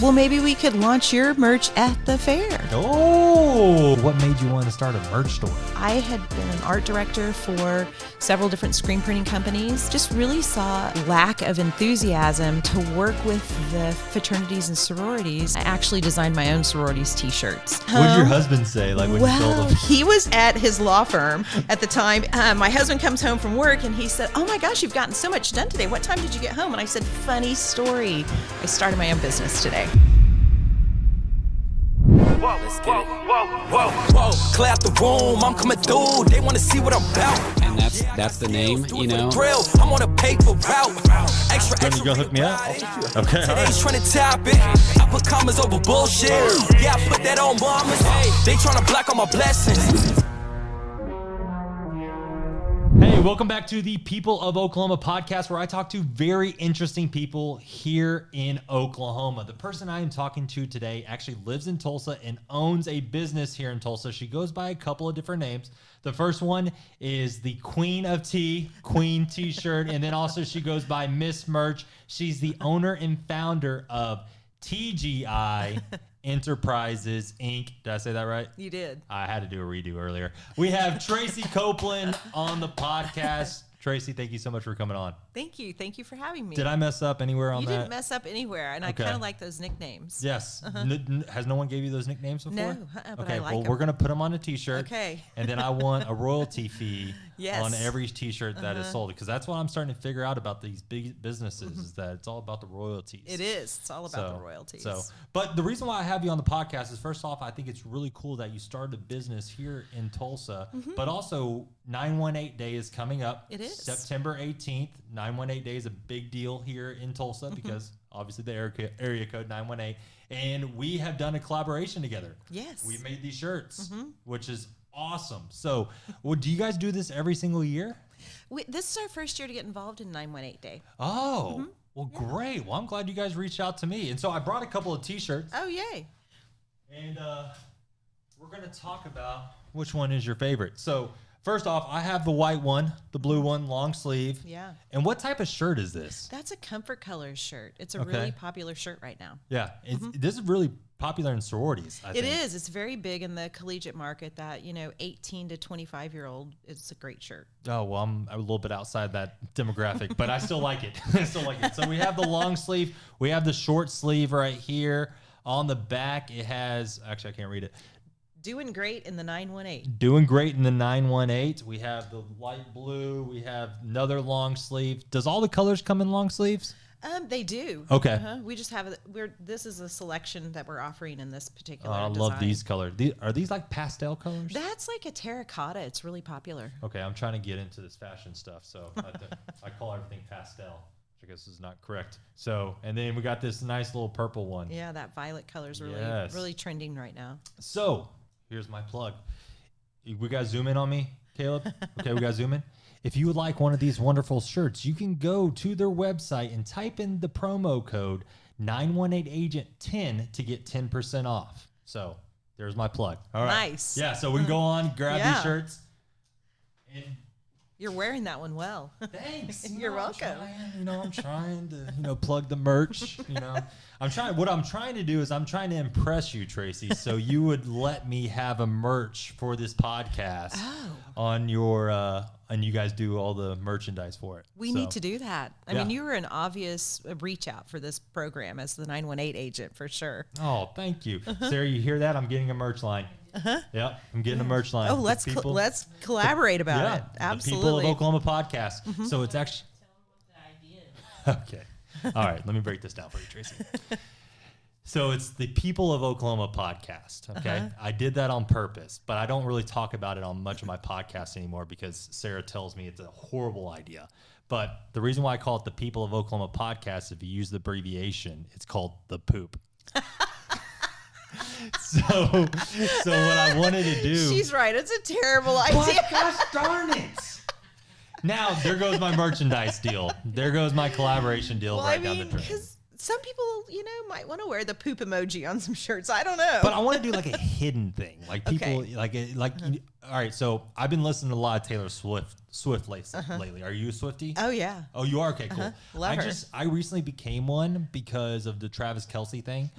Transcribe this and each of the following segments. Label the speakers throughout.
Speaker 1: Well, maybe we could launch your merch at the fair.
Speaker 2: Oh, what made you want to start a merch store?
Speaker 1: I had been an art director for several different screen printing companies. Just really saw lack of enthusiasm to work with the fraternities and sororities. I actually designed my own sororities t-shirts.
Speaker 2: What did your husband say when you told him?
Speaker 1: He was at his law firm at the time. My husband comes home from work and he said, "Oh my gosh, you've gotten so much done today. What time did you get home?" And I said, "Funny story. I started my own business today."
Speaker 3: Whoa, whoa, whoa, whoa, clear out the room, I'm coming through, they wanna see what I'm about.
Speaker 4: And that's the name, you know?
Speaker 3: Drill, I'm on a paper route. Extra,
Speaker 2: You gonna hook me up? Okay.
Speaker 3: Today's trying to top it. I put commas over bullshit. Yeah, I put that on mamas. They trying to block all my blessings.
Speaker 2: Hey, welcome back to the People of Oklahoma podcast, where I talk to very interesting people here in Oklahoma. The person I am talking to today actually lives in Tulsa and owns a business here in Tulsa. She goes by a couple of different names. The first one is the Queen of Tea, Queen T-shirt, and then also she goes by Miss Merch. She's the owner and founder of TGI Enterprises, Inc. Did I say that right?
Speaker 1: You did.
Speaker 2: I had to do a redo earlier. We have Tracy Copeland on the podcast. Tracy, thank you so much for coming on.
Speaker 1: Thank you. Thank you for having me.
Speaker 2: Did I mess up anywhere on
Speaker 1: You
Speaker 2: that?
Speaker 1: didn't mess up anywhere, and
Speaker 2: Okay.
Speaker 1: I kind of like those nicknames.
Speaker 2: Yes. Has no one gave you those nicknames before?
Speaker 1: No, but
Speaker 2: okay,
Speaker 1: I like
Speaker 2: well,
Speaker 1: them.
Speaker 2: we're going to put them on a T-shirt.
Speaker 1: Okay.
Speaker 2: And then I want a royalty fee
Speaker 1: Yes.
Speaker 2: on every T-shirt that is sold, because that's what I'm starting to figure out about these big businesses is that it's all about the royalties.
Speaker 1: It is. It's all about the royalties.
Speaker 2: But the reason why I have you on the podcast is, first off, I think it's really cool that you started a business here in Tulsa, but also 918 Day is coming up.
Speaker 1: It is.
Speaker 2: September 18th. 918 Day is a big deal here in Tulsa because obviously the area code 918. And we have done a collaboration together.
Speaker 1: Yes.
Speaker 2: We made these shirts, which is awesome. So, do you guys do this every single year?
Speaker 1: This is our first year to get involved in 918 Day.
Speaker 2: Oh, well, great. Well, I'm glad you guys reached out to me. And so I brought a couple of T-shirts.
Speaker 1: Oh, yay.
Speaker 2: And we're going to talk about which one is your favorite. So, first off, I have the white one, the blue one, long sleeve.
Speaker 1: Yeah.
Speaker 2: And what type of shirt is this?
Speaker 1: That's a Comfort Colors shirt. It's a really popular shirt right now.
Speaker 2: Yeah. This is really popular in sororities, I think.
Speaker 1: It is. It's very big in the collegiate market. That 18 to 25-year-old. It's a great shirt.
Speaker 2: Oh, well, I'm a little bit outside that demographic, but I still like it. I still like it. So we have the long sleeve. We have the short sleeve right here. On the back, it has, actually, I can't read it.
Speaker 1: Doing great in the 918.
Speaker 2: Doing great in the 918. We have the light blue. We have another long sleeve. Does all the colors come in long sleeves?
Speaker 1: They do.
Speaker 2: Okay.
Speaker 1: We just have this is a selection that we're offering in this particular
Speaker 2: I
Speaker 1: design.
Speaker 2: love these colors. Are these like pastel colors?
Speaker 1: That's like a terracotta. It's really popular.
Speaker 2: Okay, I'm trying to get into this fashion stuff, so I call everything pastel, which I guess is not correct. So, and then we got this nice little purple one.
Speaker 1: Yeah, that violet color is
Speaker 2: Yes.
Speaker 1: really trending right now.
Speaker 2: So, here's my plug. We got to zoom in on me, Caleb? Okay, we got to zoom in. If you would like one of these wonderful shirts, you can go to their website and type in the promo code 918agent10 to get 10% off. So, there's my plug. All right.
Speaker 1: Nice.
Speaker 2: Yeah, so we can go on, grab these shirts. And
Speaker 1: you're wearing that one well.
Speaker 2: thanks.
Speaker 1: You're welcome.
Speaker 2: I'm trying to, plug the merch, What I'm trying to do is I'm trying to impress you, Tracy, so you would let me have a merch for this podcast on your, and you guys do all the merchandise for it.
Speaker 1: We need to do that. I mean, you were an obvious reach out for this program as the 918 agent for sure.
Speaker 2: Oh, thank you. Sarah, you hear that? I'm getting a merch line. Yep, I'm getting a merch line.
Speaker 1: Oh, let's collaborate about it. Absolutely.
Speaker 2: The People of Oklahoma podcast. So it's actually. Okay. All right. Let me break this down for you, Tracy. So it's the People of Oklahoma podcast. Okay. I did that on purpose, but I don't really talk about it on much of my podcast anymore because Sarah tells me it's a horrible idea. But the reason why I call it the People of Oklahoma podcast, if you use the abbreviation, it's called the poop. So what I wanted to do.
Speaker 1: She's right. It's a terrible idea.
Speaker 2: Gosh darn it. Now, there goes my merchandise deal. There goes my collaboration deal down the drain.
Speaker 1: Because some people, might want to wear the poop emoji on some shirts. I don't know.
Speaker 2: But I want to do like a hidden thing. Like people, all right. So I've been listening to a lot of Taylor Swift lately. Are you a Swiftie?
Speaker 1: Oh yeah.
Speaker 2: Oh, you are? Okay, cool.
Speaker 1: Love her.
Speaker 2: I recently became one because of the Travis Kelce thing.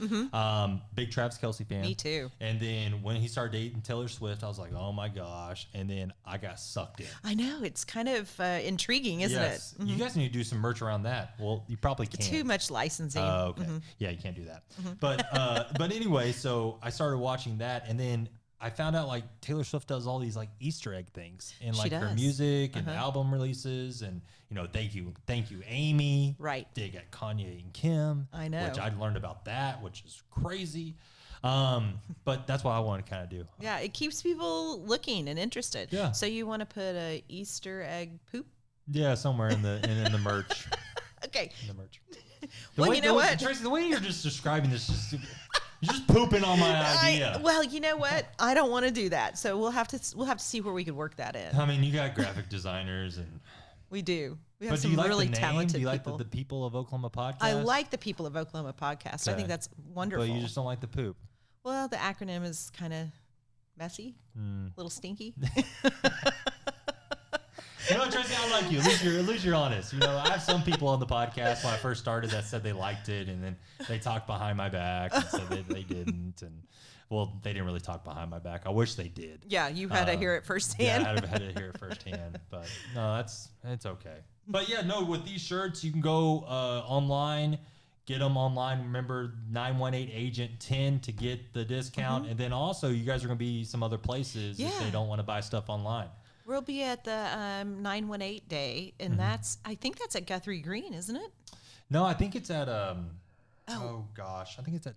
Speaker 2: Big Travis Kelce fan.
Speaker 1: Me too.
Speaker 2: And then when he started dating Taylor Swift, I was like, oh my gosh. And then I got sucked in.
Speaker 1: I know, it's kind of intriguing, isn't it?
Speaker 2: You guys need to do some merch around that. Well, you probably can't.
Speaker 1: Too much licensing.
Speaker 2: Oh, okay. Yeah, you can't do that. But anyway, so I started watching that, and then I found out like Taylor Swift does all these like Easter egg things in like her music and album releases, and thank you, Amy.
Speaker 1: Right.
Speaker 2: Dig at Kanye and Kim.
Speaker 1: I know.
Speaker 2: Which I learned about that, which is crazy. But that's what I want to kind of do.
Speaker 1: Yeah, it keeps people looking and interested.
Speaker 2: Yeah.
Speaker 1: So you want to put a Easter egg poop?
Speaker 2: Yeah, somewhere in the merch.
Speaker 1: Okay.
Speaker 2: In the merch.
Speaker 1: Well, you know what,
Speaker 2: Tracy, the way you're just describing this is stupid. You're just pooping on my idea.
Speaker 1: Well, you know what? I don't want to do that. So we'll have to see where we could work that in.
Speaker 2: I mean, you got graphic designers and
Speaker 1: we do. We have
Speaker 2: but
Speaker 1: some
Speaker 2: do you like
Speaker 1: really
Speaker 2: the name?
Speaker 1: talented
Speaker 2: Do you like
Speaker 1: people.
Speaker 2: the People of Oklahoma podcast?
Speaker 1: I like the People of Oklahoma podcast. I think that's wonderful.
Speaker 2: But you just don't like the poop.
Speaker 1: Well, the acronym is kind of messy, a little stinky.
Speaker 2: You know what, Tracy? I like you. At least you're honest. I have some people on the podcast when I first started that said they liked it, and then they talked behind my back and said they didn't. And well, they didn't really talk behind my back. I wish they did.
Speaker 1: Yeah, you had to hear it firsthand.
Speaker 2: Yeah, I had to hear it firsthand. But no, it's okay. But yeah, no, with these shirts, you can go online. Get them online. Remember 918-AGENT-10 to get the discount. And then also, you guys are going to be some other places if they don't want to buy stuff online.
Speaker 1: We'll be at the 918 Day, and I think that's at Guthrie Green, isn't it?
Speaker 2: No, I think it's at oh gosh, I think it's at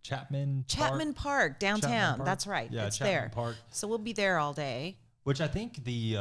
Speaker 2: Chapman
Speaker 1: Park downtown.
Speaker 2: Chapman Park?
Speaker 1: That's right.
Speaker 2: Yeah,
Speaker 1: it's
Speaker 2: Chapman
Speaker 1: there.
Speaker 2: Park.
Speaker 1: So we'll be there all day.
Speaker 2: Which I think the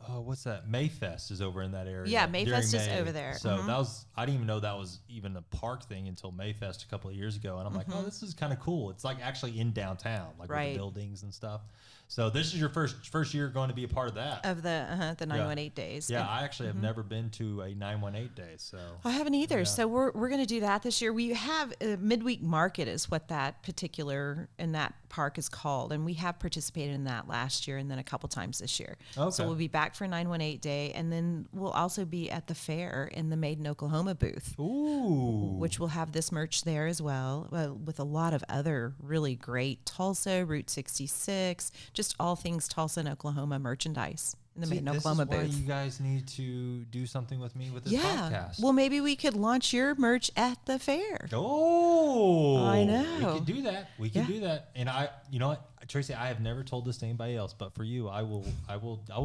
Speaker 2: what's that? Mayfest is over in that area.
Speaker 1: Yeah, Mayfest is over there.
Speaker 2: So that was, I didn't even know that was even a park thing until Mayfest a couple of years ago. And I'm like, oh, this is kind of cool. It's like actually in downtown, like with the buildings and stuff. So this is your first year going to be a part of that.
Speaker 1: Of the 918 days.
Speaker 2: Yeah, I actually have never been to a 918 day. So
Speaker 1: I haven't either. Yeah. So we're going to do that this year. We have a midweek market is what that particular in that park is called, and we have participated in that last year and then a couple times this year. Okay. So we'll be back for 918 Day, and then we'll also be at the fair in the Made in Oklahoma booth.
Speaker 2: Ooh.
Speaker 1: Which will have this merch there as well, with a lot of other really great Tulsa, Route 66, just all things Tulsa and Oklahoma merchandise in the Made in Oklahoma booth.
Speaker 2: This is why you guys need to do something with me with this podcast.
Speaker 1: Well, maybe we could launch your merch at the fair.
Speaker 2: Oh,
Speaker 1: I know.
Speaker 2: We could do that. We can do that. And you know what, Tracy, I have never told this to anybody else, but for you, I will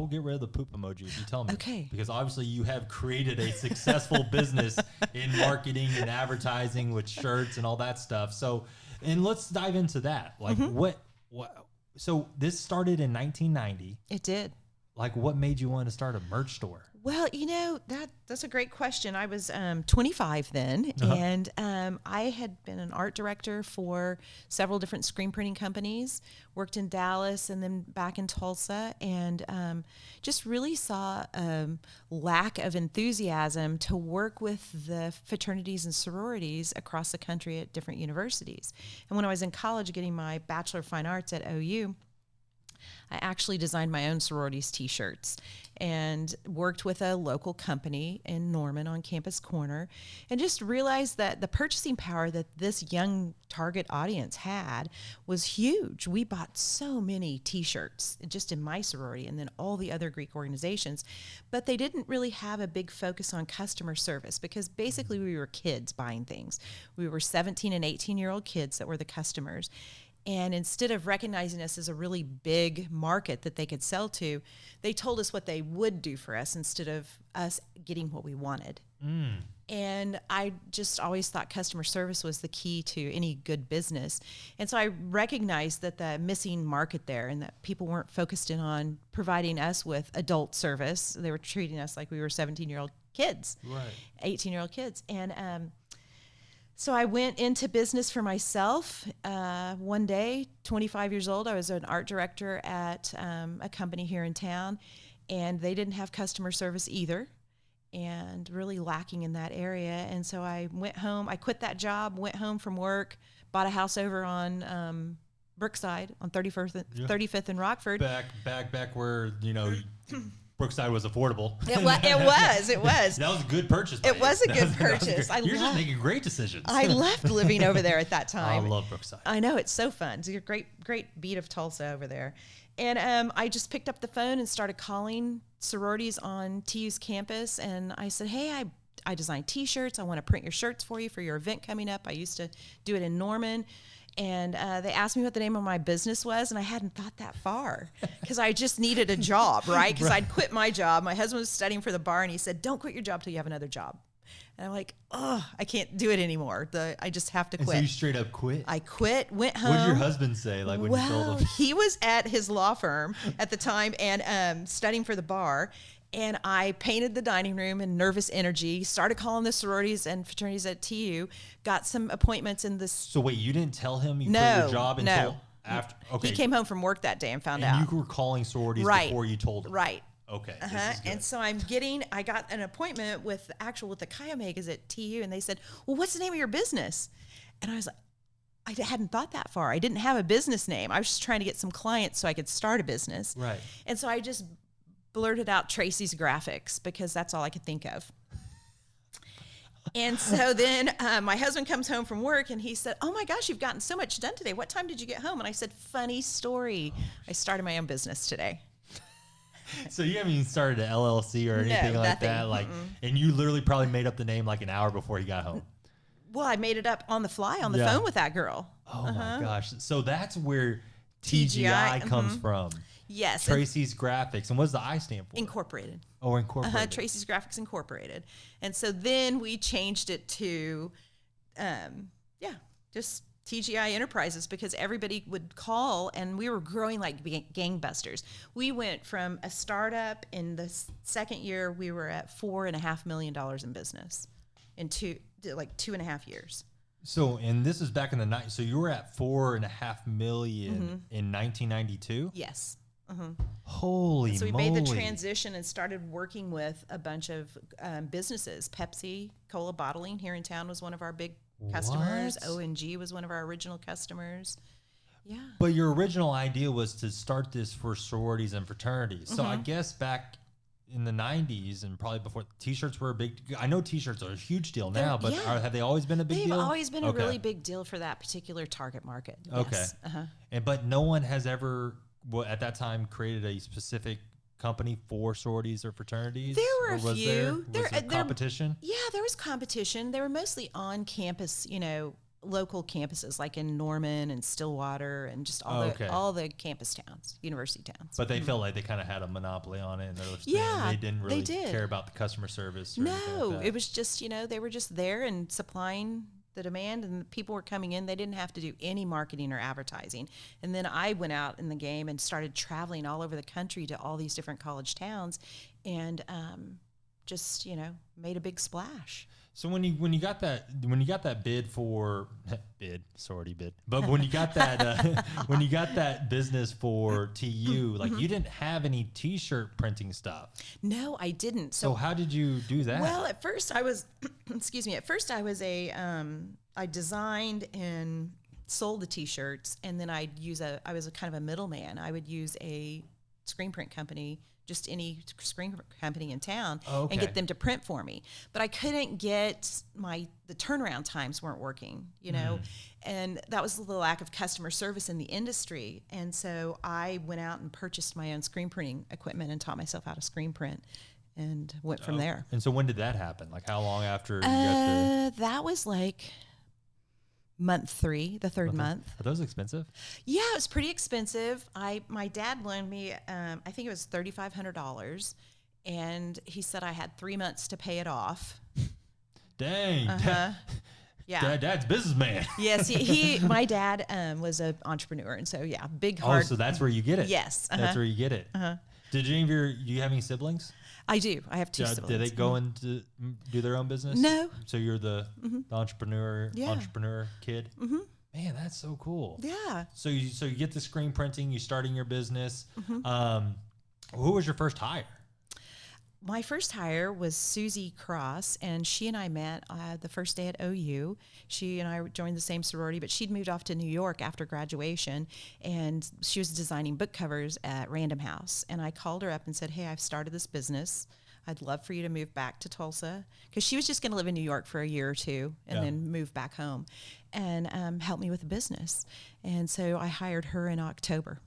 Speaker 2: get rid of the poop emoji if you tell me.
Speaker 1: Okay.
Speaker 2: Because obviously you have created a successful business in marketing and advertising with shirts and all that stuff. So, and let's dive into that. Like what? So this started in 1990.
Speaker 1: It did.
Speaker 2: Like, what made you want to start a merch store?
Speaker 1: Well, that's a great question. I was 25 then, and I had been an art director for several different screen printing companies, worked in Dallas and then back in Tulsa, and just really saw lack of enthusiasm to work with the fraternities and sororities across the country at different universities. And when I was in college getting my Bachelor of Fine Arts at OU, I actually designed my own sororities T-shirts and worked with a local company in Norman on Campus Corner, and just realized that the purchasing power that this young target audience had was huge. We bought so many T-shirts just in my sorority and then all the other Greek organizations, but they didn't really have a big focus on customer service because basically we were kids buying things. We were 17 and 18-year-old kids that were the customers. And instead of recognizing us as a really big market that they could sell to, they told us what they would do for us instead of us getting what we wanted. And I just always thought customer service was the key to any good business. And so I recognized that the missing market there and that people weren't focused in on providing us with adult service. They were treating us like we were 17-year-old kids, 18-year-old kids. And so I went into business for myself. One day, 25 years old, I was an art director at a company here in town, and they didn't have customer service either, and really lacking in that area. And so I went home. I quit that job, went home from work, bought a house over on Brookside on 35th and Rockford.
Speaker 2: Back where, Brookside was affordable.
Speaker 1: It was.
Speaker 2: That was a good purchase.
Speaker 1: It was a good purchase.
Speaker 2: You're just making great decisions.
Speaker 1: I loved living over there at that time.
Speaker 2: I love Brookside.
Speaker 1: I know, it's so fun. It's a great beat of Tulsa over there. And I just picked up the phone and started calling sororities on TU's campus. And I said, hey, I design T-shirts. I want to print your shirts for you for your event coming up. I used to do it in Norman. And they asked me what the name of my business was, and I hadn't thought that far because I just needed a job, right? Because I'd quit my job. My husband was studying for the bar, and he said, don't quit your job till you have another job. And I'm like, oh, I can't do it anymore. I just have to quit.
Speaker 2: And so you straight up quit?
Speaker 1: I quit, went home.
Speaker 2: What did your husband say when you told him?
Speaker 1: He was at his law firm at the time and studying for the bar. And I painted the dining room in nervous energy, started calling the sororities and fraternities at TU, got some appointments in this.
Speaker 2: So wait, you didn't tell him you quit your job until after? Okay.
Speaker 1: He came home from work that day and found out.
Speaker 2: And you were calling sororities before you told him?
Speaker 1: Right.
Speaker 2: Okay.
Speaker 1: And so I got an appointment with the Chiomegas at TU, and they said, well, what's the name of your business? And I was like, I hadn't thought that far. I didn't have a business name. I was just trying to get some clients so I could start a business.
Speaker 2: Right.
Speaker 1: And so I just blurted out Tracy's Graphics because that's all I could think of. And so then my husband comes home from work and he said, oh my gosh, you've gotten so much done today. What time did you get home? And I said, funny story. I started my own business today.
Speaker 2: So you haven't even started an LLC or anything like that? And you literally probably made up the name like an hour before you got home.
Speaker 1: Well, I made it up on the fly on the phone with that girl.
Speaker 2: Oh my gosh. So that's where TGI comes from.
Speaker 1: Yes.
Speaker 2: Tracy's Graphics. And what does the I stand for?
Speaker 1: Incorporated.
Speaker 2: Oh, Incorporated.
Speaker 1: Tracy's Graphics Incorporated. And so then we changed it to, just TGI Enterprises because everybody would call and we were growing like gangbusters. We went from a startup in the second year, we were at $4.5 million in business in 2.5 years.
Speaker 2: So, and this is back in the night. So you were at $4.5 million in 1992?
Speaker 1: Yes.
Speaker 2: Holy moly.
Speaker 1: So we made the transition and started working with a bunch of businesses. Pepsi Cola Bottling here in town was one of our big customers. ONG was one of our original customers. Yeah. But
Speaker 2: your original idea was to start this for sororities and fraternities. So I guess back in the 90s and probably before, T-shirts were a big, I know T-shirts are a huge deal now, but have they always been a big deal?
Speaker 1: They've always been a really big deal for that particular target market.
Speaker 2: Okay. Yes. But no one has ever, at that time, created a specific company for sororities or fraternities?
Speaker 1: There were a few.
Speaker 2: Was there competition?
Speaker 1: There was competition. They were mostly on campus, local campuses like in Norman and Stillwater and just all the campus towns, university towns.
Speaker 2: But they felt like they kind of had a monopoly on it, and they didn't really care about the customer service. Or anything like that.
Speaker 1: It was just they were just there and supplying the demand, and the people were coming in. They didn't have to do any marketing or advertising. And then I went out in the game and started traveling all over the country to all these different college towns, and just made a big splash.
Speaker 2: So when you got that bid for sorority bid, but when you got that when you got that business for TU, like you didn't have any T-shirt printing stuff.
Speaker 1: No, I didn't.
Speaker 2: So how did you do that?
Speaker 1: Well, at first I was, I designed and sold the T-shirts, and then I was a kind of a middleman. I would use a screen print company, just any screen company in town, and get them to print for me. But I couldn't get the turnaround times weren't working, and that was the lack of customer service in the industry. And so I went out and purchased my own screen printing equipment and taught myself how to screen print and went from there.
Speaker 2: And so when did that happen? Like how long after you got
Speaker 1: that was like month 3, the third month.
Speaker 2: Are those expensive?
Speaker 1: Yeah, it was pretty expensive. My dad loaned me, I think it was $3,500, and he said I had 3 months to pay it off.
Speaker 2: Dang.
Speaker 1: Yeah.
Speaker 2: Dad's businessman.
Speaker 1: Yes, my dad was an entrepreneur, and so big heart.
Speaker 2: Oh, so that's where you get it.
Speaker 1: Yes.
Speaker 2: That's where you get it. Did any of do you have any siblings?
Speaker 1: I do. I have 2 siblings.
Speaker 2: Did they go into do their own business?
Speaker 1: No.
Speaker 2: So you're the entrepreneur kid? Mm-hmm. Man, that's so cool.
Speaker 1: Yeah.
Speaker 2: So you get the screen printing, you starting your business. Who was your first hire?
Speaker 1: my first hire was Susie Cross, and she and I met the first day at OU. She and I joined the same sorority, but she'd moved off to New York after graduation, and she was designing book covers at Random House. And I called her up and said, hey, I've started this business. I'd love for you to move back to Tulsa, because she was just going to live in New York for a year or two and then move back home and help me with the business. And so I hired her in October.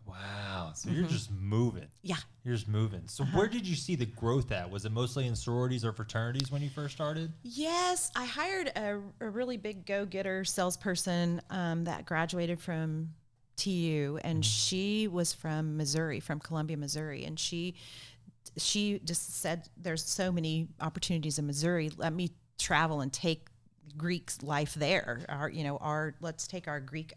Speaker 2: Wow. So you're just moving.
Speaker 1: Yeah.
Speaker 2: You're just moving. So where did you see the growth at? Was it mostly in sororities or fraternities when you first started?
Speaker 1: Yes. I hired a really big go-getter salesperson that graduated from TU, and she was from Missouri, from Columbia, Missouri. And she just said, there's so many opportunities in Missouri. Let me travel and take Greek's life there. Let's take our Greek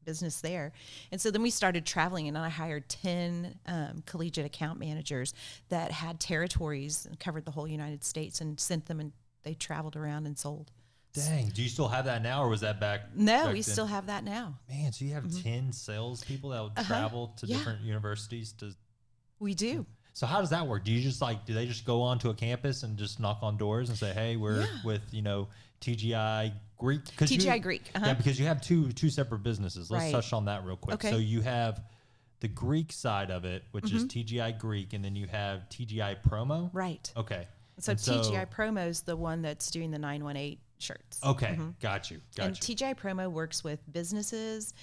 Speaker 1: business there. And so then we started traveling, and I hired 10 collegiate account managers that had territories and covered the whole United States, and sent them, and they traveled around and sold.
Speaker 2: Dang. Do you still have that now, or was that back?
Speaker 1: No,
Speaker 2: back
Speaker 1: we
Speaker 2: then?
Speaker 1: still have that now.
Speaker 2: Man, so you have 10 salespeople that would travel to different universities to.
Speaker 1: We do.
Speaker 2: So how does that work? Do you just do they just go onto a campus and just knock on doors and say, hey, we're with, TGI Greek?
Speaker 1: TGI Greek.
Speaker 2: Yeah, because you have two separate businesses. Let's
Speaker 1: Right.
Speaker 2: touch on that real quick.
Speaker 1: Okay.
Speaker 2: So you have the Greek side of it, which is TGI Greek, and then you have TGI Promo.
Speaker 1: Right.
Speaker 2: Okay.
Speaker 1: So
Speaker 2: And
Speaker 1: TGI Promo is the one that's doing the 918 shirts.
Speaker 2: Okay. Got you.
Speaker 1: And TGI Promo works with businesses.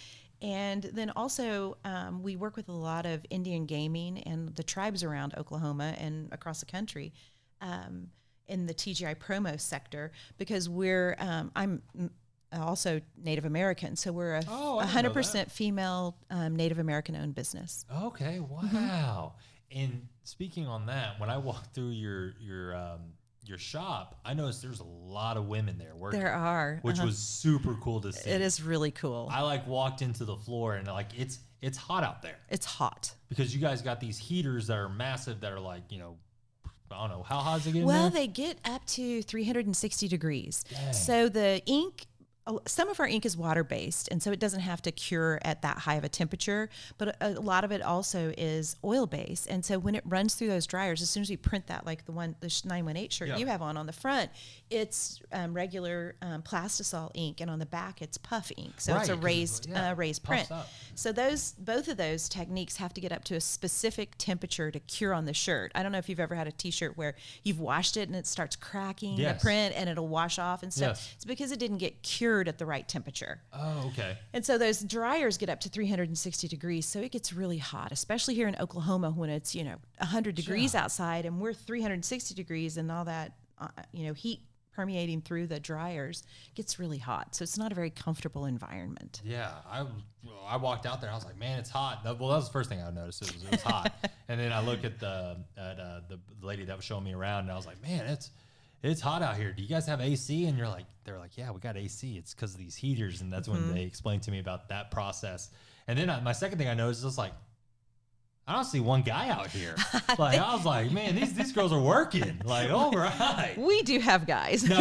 Speaker 1: And then also we work with a lot of Indian gaming and the tribes around Oklahoma and across the country in the TGI Promo sector, because I'm also Native American. So we're a 100% female Native American owned business.
Speaker 2: Okay. Wow. And speaking on that, when I walked through your shop, I noticed there's a lot of women there working.
Speaker 1: There are.
Speaker 2: Which was super cool to see.
Speaker 1: It is really cool.
Speaker 2: I walked into the floor, and it's hot out there.
Speaker 1: It's hot.
Speaker 2: Because you guys got these heaters that are massive, that are I don't know, how hot is it getting
Speaker 1: Well,
Speaker 2: there?
Speaker 1: they get up to 360 degrees.
Speaker 2: Dang.
Speaker 1: So the ink, some of our ink is water-based, and so it doesn't have to cure at that high of a temperature, but a lot of it also is oil-based. And so when it runs through those dryers, as soon as we print that, like the 918 shirt you have on the front, it's regular plastisol ink, and on the back it's puff ink. So it's a raised print.
Speaker 2: Up.
Speaker 1: So both of those techniques have to get up to a specific temperature to cure on the shirt. I don't know if you've ever had a t-shirt where you've washed it and it starts cracking the print and it'll wash off and stuff.
Speaker 2: Yes.
Speaker 1: It's because it didn't get cured at the right temperature.
Speaker 2: Oh, okay.
Speaker 1: And so those dryers get up to 360 degrees, so it gets really hot, especially here in Oklahoma when it's 100 degrees outside, and we're 360 degrees, and all that heat permeating through the dryers gets really hot. So it's not a very comfortable environment.
Speaker 2: Yeah, I walked out there. I was like, man, it's hot. Well, that was the first thing I noticed. It was hot. And then I look at the lady that was showing me around, and I was like, man, it's hot out here. Do you guys have AC? And they're like, yeah, we got AC. It's because of these heaters. And that's when they explained to me about that process. And then my second thing I noticed is I don't see one guy out here. I was like, man, these girls are working. All right.
Speaker 1: We do have guys.
Speaker 2: No,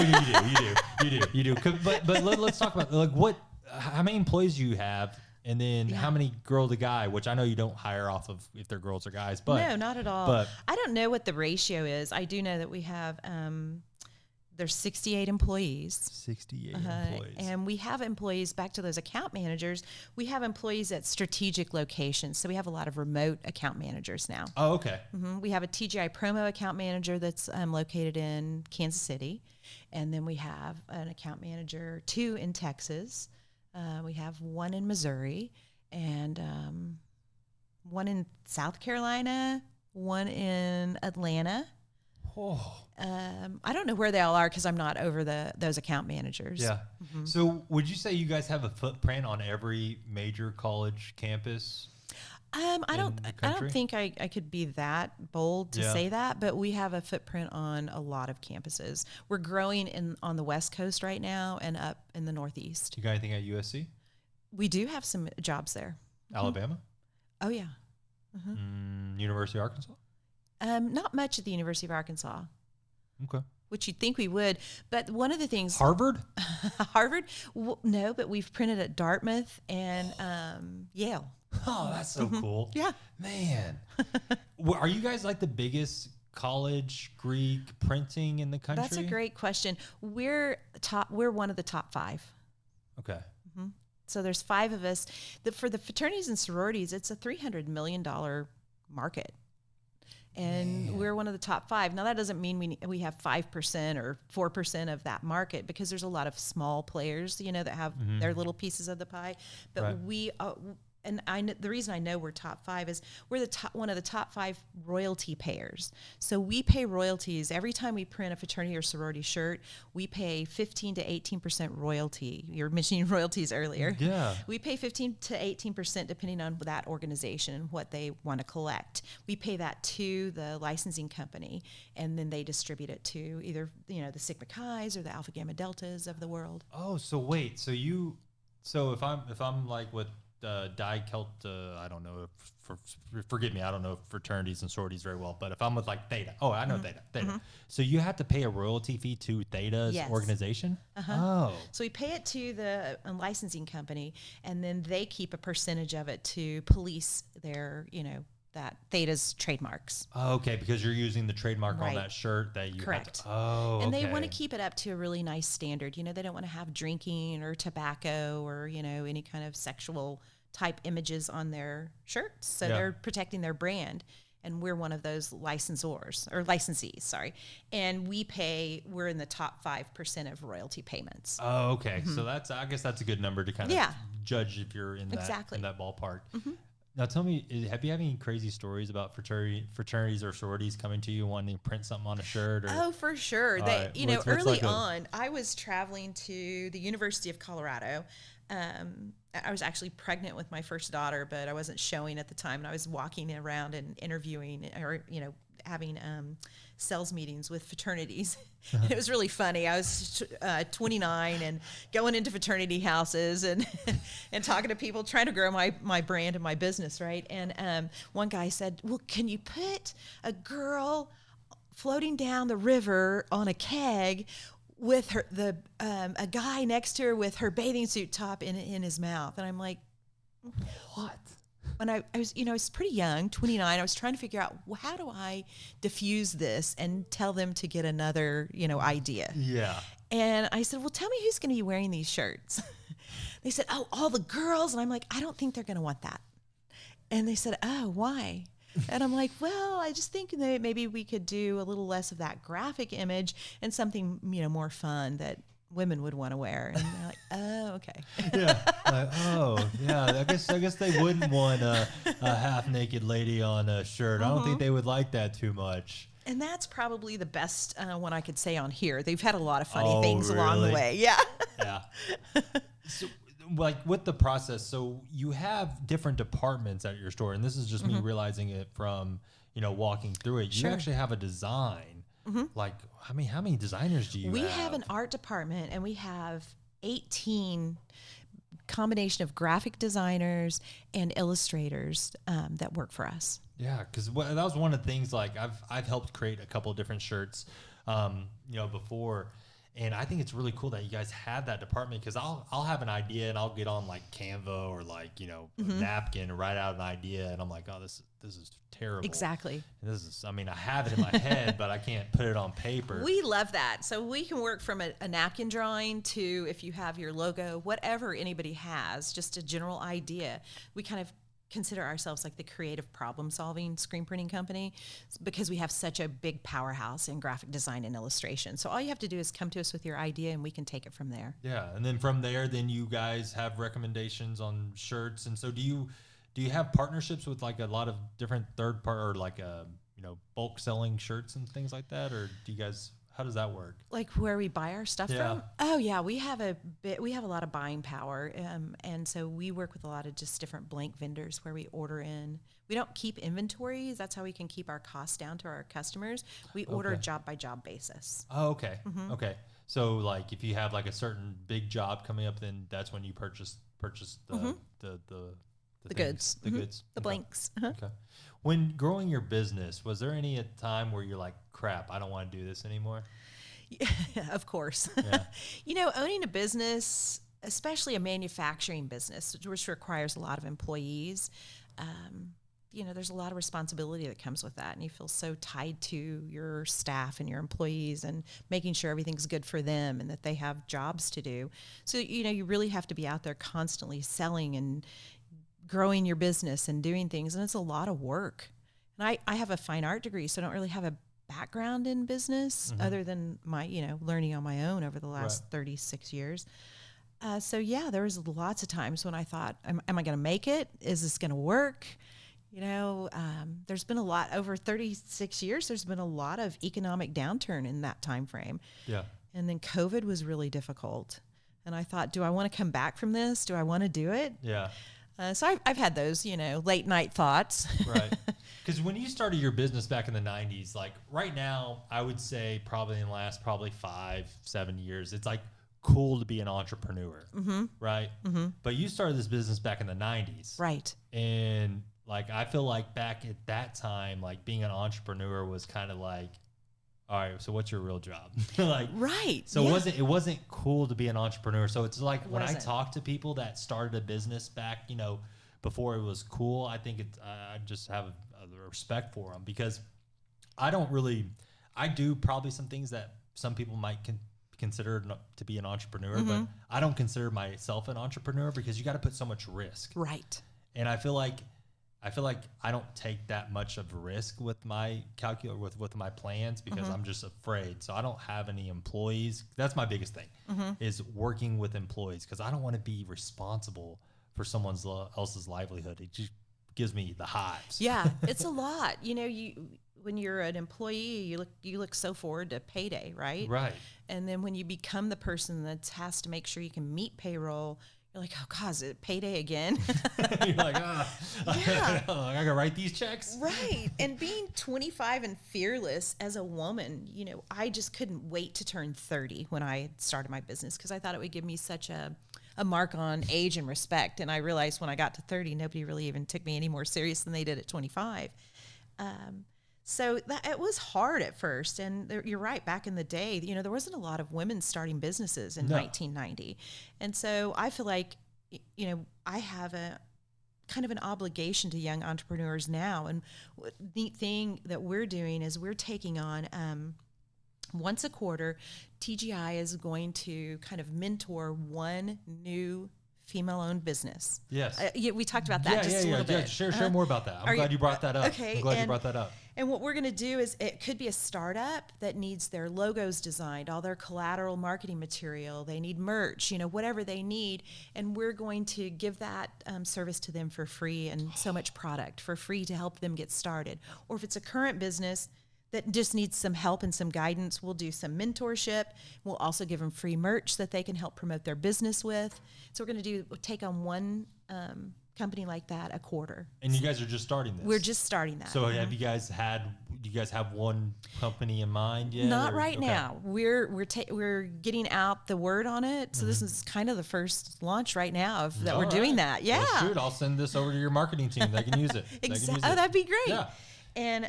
Speaker 2: you do. But let's talk about how many employees do you have, and then how many girl to guy, which I know you don't hire off of if they're girls or guys. But
Speaker 1: no, not at all.
Speaker 2: But
Speaker 1: I don't know what the ratio is. I do know that we have there's 68 employees.
Speaker 2: 68 employees.
Speaker 1: And we have employees, back to those account managers, we have employees at strategic locations. So we have a lot of remote account managers now.
Speaker 2: Oh, okay.
Speaker 1: We have a TGI Promo account manager that's located in Kansas City. And then we have an account manager, 2 in Texas. We have 1 in Missouri, and 1 in South Carolina, 1 in Atlanta.
Speaker 2: Oh.
Speaker 1: I don't know where they all are because I'm not over those account managers.
Speaker 2: Yeah. So would you say you guys have a footprint on every major college campus?
Speaker 1: I don't think I could be that bold to say that, but we have a footprint on a lot of campuses. We're growing on the West Coast right now and up in the Northeast.
Speaker 2: You got anything at USC?
Speaker 1: We do have some jobs there.
Speaker 2: Alabama?
Speaker 1: Oh, yeah.
Speaker 2: University of Arkansas?
Speaker 1: Not much at the University of Arkansas.
Speaker 2: Okay.
Speaker 1: Which you'd think we would. But one of the things...
Speaker 2: Harvard?
Speaker 1: Harvard? No, but we've printed at Dartmouth and Yale.
Speaker 2: Oh, that's so cool.
Speaker 1: Yeah.
Speaker 2: Man. Are you guys the biggest college Greek printing in the country?
Speaker 1: That's a great question. We're one of the top 5.
Speaker 2: Okay.
Speaker 1: So there's 5 of us. For the fraternities and sororities, it's a $300 million market. And we're one of the top 5. Now, that doesn't mean we have 5% or 4% of that market, because there's a lot of small players, that have their little pieces of the pie. But we and the reason I know we're top 5 is we're one of the top 5 royalty payers. So we pay royalties every time we print a fraternity or sorority shirt. We pay 15 to 18% royalty. You were mentioning royalties earlier.
Speaker 2: Yeah.
Speaker 1: We pay 15 to 18% depending on that organization and what they want to collect. We pay that to the licensing company, and then they distribute it to either the Sigma Chi's or the Alpha Gamma Deltas of the world.
Speaker 2: Oh, so wait, so if I'm like with Di Kelt, I don't know, forgive me, I don't know fraternities and sororities very well, but if I'm with like Theta, I know Theta. So you have to pay a royalty fee to Theta's organization? Oh.
Speaker 1: So we pay it to the licensing company, and then they keep a percentage of it to police their, that Theta's trademarks.
Speaker 2: Oh, okay, because you're using the trademark on that shirt that you
Speaker 1: Correct.
Speaker 2: And
Speaker 1: they want to keep it up to a really nice standard. They don't want to have drinking or tobacco or, any kind of sexual type images on their shirts. So they're protecting their brand. And we're one of those licensees, sorry. And we're in the top 5% of royalty payments.
Speaker 2: Oh, okay. So I guess that's a good number to kind of judge if you're in that ballpark. Now tell me, have you had any crazy stories about fraternities or sororities coming to you wanting to print something on a shirt?
Speaker 1: Oh, for sure. Early on, I was traveling to the University of Colorado. I was actually pregnant with my first daughter, but I wasn't showing at the time. And I was walking around and interviewing or, having sales meetings with fraternities. And it was really funny. I was 29 and going into fraternity houses and and talking to people, trying to grow my brand and my business, right? And one guy said, well, can you put a girl floating down the river on a keg with a guy next to her with her bathing suit top in his mouth? And I'm like, what? When I was pretty young, 29, I was trying to figure out, well, how do I diffuse this and tell them to get another, idea?
Speaker 2: Yeah.
Speaker 1: And I said, well, tell me who's going to be wearing these shirts. They said, oh, all the girls. And I'm like, I don't think they're going to want that. And they said, oh, why? And I'm like, well, I just think that maybe we could do a little less of that graphic image and something, more fun that women would want to wear. And they're like, oh, okay.
Speaker 2: I guess they wouldn't want a half naked lady on a shirt. I don't think they would like that too much.
Speaker 1: And that's probably the best one I could say on here. They've had a lot of funny things along the way. Yeah.
Speaker 2: Yeah. So, like with the process, so you have different departments at your store, and this is just me realizing it from, walking through it. You actually have a design. Like, how many designers do you have?
Speaker 1: We have an art department, and we have 18 combination of graphic designers and illustrators that work for us.
Speaker 2: Yeah, because that was one of the things. Like, I've helped create a couple of different shirts, before. And I think it's really cool that you guys have that department, because I'll have an idea and I'll get on like Canva or like, a napkin and write out an idea. And I'm like, oh, this is terrible.
Speaker 1: Exactly.
Speaker 2: I have it in my head, but I can't put it on paper.
Speaker 1: We love that. So we can work from a napkin drawing to, if you have your logo, whatever anybody has, just a general idea. We kind of consider ourselves like the creative problem-solving screen printing company, because we have such a big powerhouse in graphic design and illustration. So all you have to do is come to us with your idea, and we can take it from there.
Speaker 2: Yeah, and then from there, then you guys have recommendations on shirts. And so do you have partnerships with like a lot of different third part, or like bulk selling shirts and things like that, or do you guys? How does that work? Like
Speaker 1: where we buy our stuff from? Oh yeah, we have a lot of buying power, and so we work with a lot of just different blank vendors where we order in. We don't keep inventories. That's how we can keep our costs down to our customers. We order job by job basis.
Speaker 2: Oh, okay, okay. So like if you have like a certain big job coming up, then that's when you purchase the
Speaker 1: goods, the blanks.
Speaker 2: Okay. When growing your business, was there any time where you're like, crap, I don't want to do this anymore?
Speaker 1: Yeah, of course.
Speaker 2: Yeah.
Speaker 1: Owning a business, especially a manufacturing business, which requires a lot of employees, there's a lot of responsibility that comes with that, and you feel so tied to your staff and your employees and making sure everything's good for them and that they have jobs to do. So, you really have to be out there constantly selling and growing your business and doing things, and it's a lot of work. And I have a fine art degree, so I don't really have a background in business other than my, learning on my own over the last 36 years. So yeah, there was lots of times when I thought, am I going to make it? Is this going to work? There's been a lot over 36 years. There's been a lot of economic downturn in that time frame.
Speaker 2: Yeah.
Speaker 1: And then COVID was really difficult. And I thought, do I want to come back from this? Do I want to do it?
Speaker 2: Yeah.
Speaker 1: So I've had those, late night thoughts.
Speaker 2: Right. Because when you started your business back in the 90s, like right now, I would say probably in the last 5-7 years, it's like cool to be an entrepreneur, right? But you started this business back in the 90s.
Speaker 1: Right.
Speaker 2: And like, I feel like back at that time, like being an entrepreneur was kind of like, all right, so what's your real job? Like,
Speaker 1: right.
Speaker 2: So it wasn't cool to be an entrepreneur. So it's like when I talk to people that started a business back, before it was cool, I think I just have a respect for them, because I do probably some things that some people might consider to be an entrepreneur, but I don't consider myself an entrepreneur because you got to put so much risk.
Speaker 1: Right.
Speaker 2: And I feel like I don't take that much of a risk with my with my plans because I'm just afraid. So I don't have any employees. That's my biggest thing is working with employees, because I don't want to be responsible for someone else's livelihood. It just gives me the hives.
Speaker 1: Yeah, it's a lot. When you're an employee, you look so forward to payday, right?
Speaker 2: Right.
Speaker 1: And then when you become the person that has to make sure you can meet payroll, you're like, oh, God, is it payday again?
Speaker 2: You're like, I gotta write these checks.
Speaker 1: Right. And being 25 and fearless as a woman, I just couldn't wait to turn 30 when I started my business, because I thought it would give me such a mark on age and respect. And I realized when I got to 30, nobody really even took me any more serious than they did at 25. So it was hard at first. And you're right, back in the day, there wasn't a lot of women starting businesses in 1990. And so I feel like, I have a kind of an obligation to young entrepreneurs now. And the neat thing that we're doing is we're taking on, once a quarter, TGI is going to kind of mentor one new female-owned business.
Speaker 2: Yes.
Speaker 1: We talked about that a little bit.
Speaker 2: Yeah, share more about that. I'm glad you brought that up.
Speaker 1: Okay.
Speaker 2: I'm glad you brought that up.
Speaker 1: And what we're going to do is, it could be a startup that needs their logos designed, all their collateral marketing material. They need merch, whatever they need. And we're going to give that service to them for free, and so much product for free to help them get started. Or if it's a current business that just needs some help and some guidance, we'll do some mentorship. We'll also give them free merch that they can help promote their business with. So we're going to take on one company like that a quarter.
Speaker 2: And you guys are just starting this?
Speaker 1: We're just starting that.
Speaker 2: So do you guys have one company in mind yet?
Speaker 1: Not right now. We're getting out the word on it. So this is kind of the first launch right now that we're doing that. Yeah.
Speaker 2: Let's do it. I'll send this over to your marketing team. They can use it.
Speaker 1: Exactly. Oh, that'd be great.
Speaker 2: Yeah.
Speaker 1: And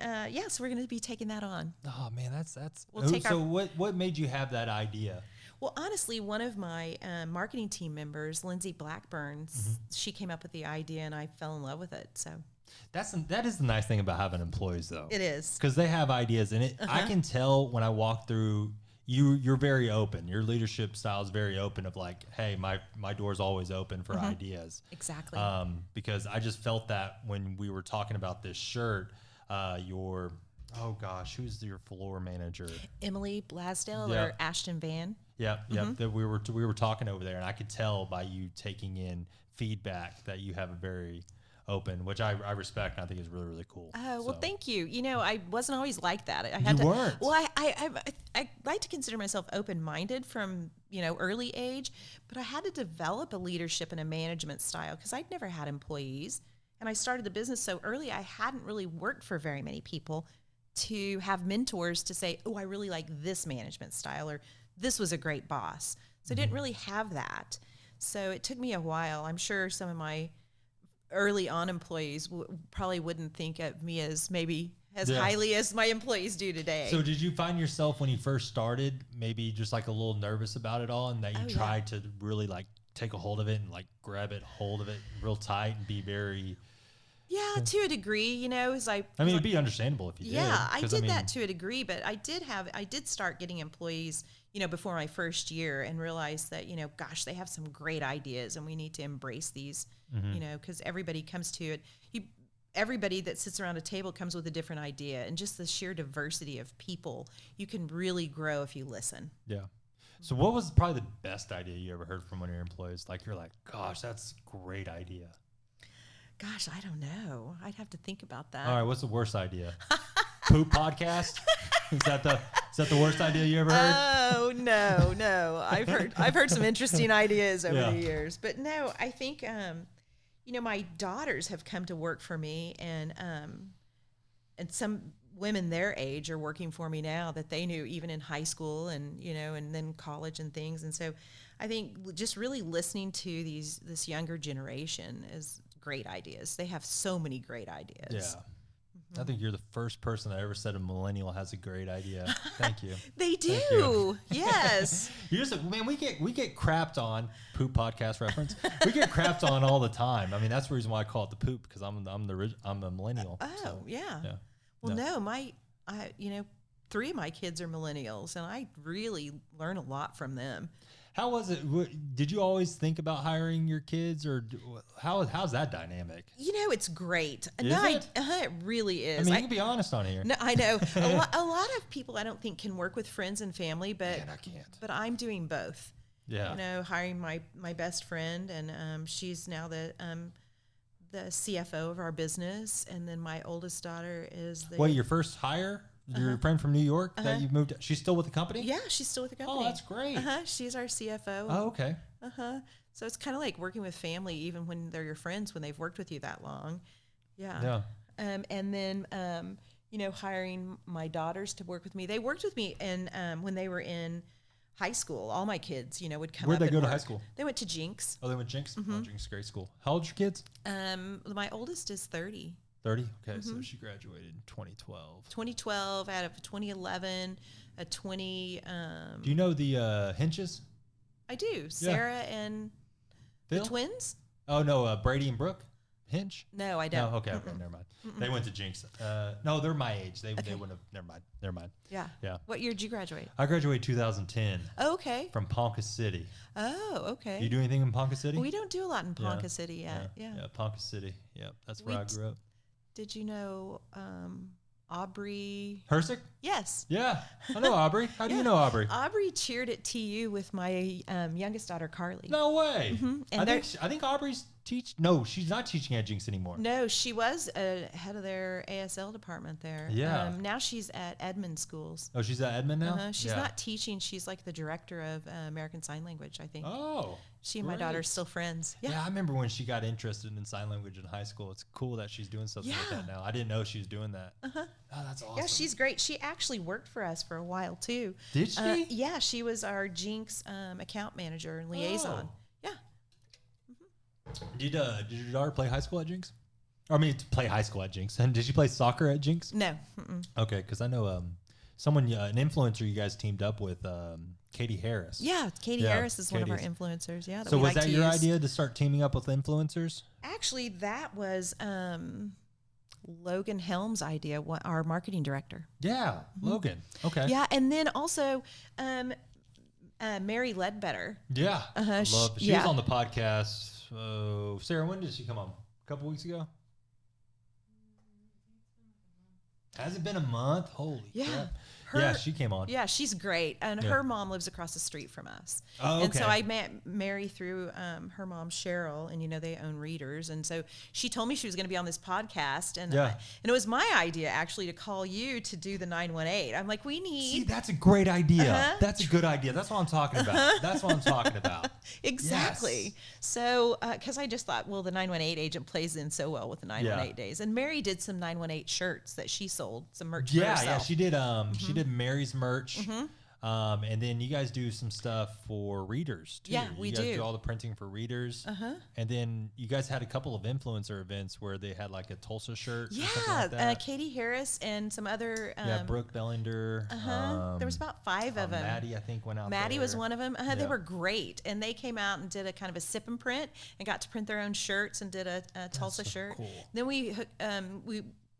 Speaker 1: so we're going to be taking that on.
Speaker 2: Oh man, that's. What made you have that idea?
Speaker 1: Well, honestly, one of my marketing team members, Lindsay Blackburn, she came up with the idea, and I fell in love with it. So
Speaker 2: that is the nice thing about having employees, though.
Speaker 1: It is,
Speaker 2: because they have ideas, and I can tell when I walk through. You're very open. Your leadership style is very open. Of like, hey, my door's always open for ideas.
Speaker 1: Exactly.
Speaker 2: Because I just felt that when we were talking about this shirt. Who's your floor manager?
Speaker 1: Emily Blasdale or Ashton Van.
Speaker 2: Yeah. That we were talking over there, and I could tell by you taking in feedback that you have a very open, which I respect, and I think is really, really cool.
Speaker 1: Oh, well, thank you. I wasn't always like that.
Speaker 2: You weren't.
Speaker 1: Well, I like to consider myself open-minded from, early age, but I had to develop a leadership and a management style because I'd never had employees. And I started the business so early, I hadn't really worked for very many people to have mentors to say, oh, I really like this management style, or this was a great boss. So I didn't really have that. So it took me a while. I'm sure some of my early on employees probably wouldn't think of me as maybe as highly as my employees do today.
Speaker 2: So did you find yourself when you first started maybe just like a little nervous about it all, and that you tried to really like take a hold of it and like grab hold of it real tight and be very
Speaker 1: Yeah, to a degree, you know,
Speaker 2: I mean, it'd be understandable if you did.
Speaker 1: Yeah, I did that to a degree, but I did start getting employees, you know, before my first year and realized that, you know, gosh, they have some great ideas and we need to embrace these, you know, because everybody comes to it. Everybody that sits around a table comes with a different idea, and just the sheer diversity of people, you can really grow if you listen.
Speaker 2: Yeah. So what was probably the best idea you ever heard from one of your employees? Like, you're like, gosh, that's a great idea.
Speaker 1: Gosh, I don't know. I'd have to think about that.
Speaker 2: All right, what's the worst idea? Poop podcast? Is that the worst idea you ever heard?
Speaker 1: Oh no. I've heard some interesting ideas over the years, but no, I think you know, my daughters have come to work for me, and some women their age are working for me now that they knew even in high school and, you know, and then college and things. And so I think just really listening to this younger generation is great ideas. They have so many great ideas.
Speaker 2: Yeah. I think you're the first person that ever said a millennial has a great idea. Thank you.
Speaker 1: They do. Yes.
Speaker 2: You're just man, we get crapped on. Poop podcast reference. We get crapped on all the time. I mean, that's the reason why I call it the poop, because I'm a millennial.
Speaker 1: Oh,
Speaker 2: so,
Speaker 1: yeah. Well, you know, 3 of my kids are millennials, and I really learn a lot from them.
Speaker 2: How was it? Did you always think about hiring your kids, or how's that dynamic?
Speaker 1: You know, it's great.
Speaker 2: It
Speaker 1: really is.
Speaker 2: I mean, you can be honest on here.
Speaker 1: No, I know. A lot of people I don't think can work with friends and family, but
Speaker 2: Man, I can't.
Speaker 1: But I'm doing both.
Speaker 2: Yeah.
Speaker 1: You know, hiring my best friend, and she's now the CFO of our business, and then my oldest daughter is the.
Speaker 2: Wait, your first hire? Your friend from New York that you moved. She's still with the company?
Speaker 1: Yeah, she's still with the company.
Speaker 2: Oh, that's great.
Speaker 1: She's our CFO.
Speaker 2: Oh, okay.
Speaker 1: So it's kind of like working with family, even when they're your friends, when they've worked with you that long. Yeah. And then you know, hiring my daughters to work with me. They worked with me, and when they were in high school, all my kids, you know, would come.
Speaker 2: Where'd
Speaker 1: up
Speaker 2: they go
Speaker 1: and
Speaker 2: to high
Speaker 1: work.
Speaker 2: school?
Speaker 1: They went to Jinx.
Speaker 2: Oh, they went Jinx. Oh, Jinx is a great school. How old's your kids?
Speaker 1: My oldest is 30.
Speaker 2: 30? Okay, so she graduated in 2012.
Speaker 1: 2012 out of 2011, a 20.
Speaker 2: Do you know the Hinches?
Speaker 1: I do. Sarah and
Speaker 2: Phil?
Speaker 1: the twins?
Speaker 2: Oh, no, Brady and Brooke Hinch?
Speaker 1: No, I don't.
Speaker 2: No, okay, never mind. They went to Jinx. No, they're my age. They wouldn't have. Never mind.
Speaker 1: Yeah.
Speaker 2: Yeah.
Speaker 1: What year did you graduate?
Speaker 2: I graduated 2010.
Speaker 1: Oh, okay.
Speaker 2: From Ponca City.
Speaker 1: Oh, okay.
Speaker 2: Do you do anything in Ponca City?
Speaker 1: We don't do a lot in Ponca City yet. Yeah.
Speaker 2: Yeah, Ponca City. Yep, that's where I grew up.
Speaker 1: Did you know Aubrey
Speaker 2: Hersick?
Speaker 1: Yes.
Speaker 2: Yeah, I know Aubrey. How do you know Aubrey?
Speaker 1: Aubrey cheered at TU with my youngest daughter, Carly.
Speaker 2: No way.
Speaker 1: And
Speaker 2: I think Aubrey's No, she's not teaching at Jinx anymore.
Speaker 1: No, she was head of their ASL department there.
Speaker 2: Yeah.
Speaker 1: Now she's at Edmond Schools.
Speaker 2: Oh, she's at Edmond now?
Speaker 1: She's not teaching. She's like the director of American Sign Language, I think.
Speaker 2: Oh.
Speaker 1: She and my daughter are still friends.
Speaker 2: Yeah, I remember when she got interested in sign language in high school. It's cool that she's doing something like that now. I didn't know she was doing that. Oh, that's awesome.
Speaker 1: Yeah, she's great. She actually worked for us for a while, too.
Speaker 2: Did she?
Speaker 1: Yeah, she was our Jinx account manager and liaison. Yeah.
Speaker 2: Did your daughter play high school at Jinx? Or, I mean, play high school at Jinx. And did she play soccer at Jinx?
Speaker 1: No.
Speaker 2: Okay, because I know an influencer you guys teamed up with, Katie Harris.
Speaker 1: Yeah, Katie Harris is one of our influencers. Yeah.
Speaker 2: So was that your idea to start teaming up with influencers?
Speaker 1: Actually, that was Logan Helm's idea, our marketing director.
Speaker 2: Yeah, Logan. Okay.
Speaker 1: Yeah, and then also Mary Ledbetter.
Speaker 2: Yeah. She was on the podcast. Sarah, when did she come on? A couple weeks ago? Has it been a month? Holy crap. Yeah, she came on.
Speaker 1: Yeah, she's great. And her mom lives across the street from us.
Speaker 2: Oh, okay.
Speaker 1: And so I met Mary through her mom, Cheryl, and, they own Readers. And so she told me she was going to be on this podcast. And, and it was my idea, actually, to call you to do the 918. I'm like, we need...
Speaker 2: See, that's a great idea. That's a good idea. That's what I'm talking about. That's what I'm talking about.
Speaker 1: Exactly. Yes. So, because I just thought, well, the 918 agent plays in so well with the 918 days. And Mary did some 918 shirts that she sold, some merch for herself.
Speaker 2: Yeah, she did. She did Mary's merch. And then you guys do some stuff for readers too.
Speaker 1: Yeah, we
Speaker 2: you guys
Speaker 1: do.
Speaker 2: all the printing for readers. And then you guys had a couple of influencer events where they had like a Tulsa shirt.
Speaker 1: Yeah,
Speaker 2: or something like that.
Speaker 1: Katie Harris and some other.
Speaker 2: Brooke Bellinger.
Speaker 1: There was about 5 of them.
Speaker 2: Maddie, I think, went out.
Speaker 1: Maddie
Speaker 2: there.
Speaker 1: was one of them. They
Speaker 2: Yeah.
Speaker 1: were great, and they came out and did a kind of a sip and print, and got to print their own shirts and did a Tulsa
Speaker 2: so
Speaker 1: shirt.
Speaker 2: cool.
Speaker 1: Then we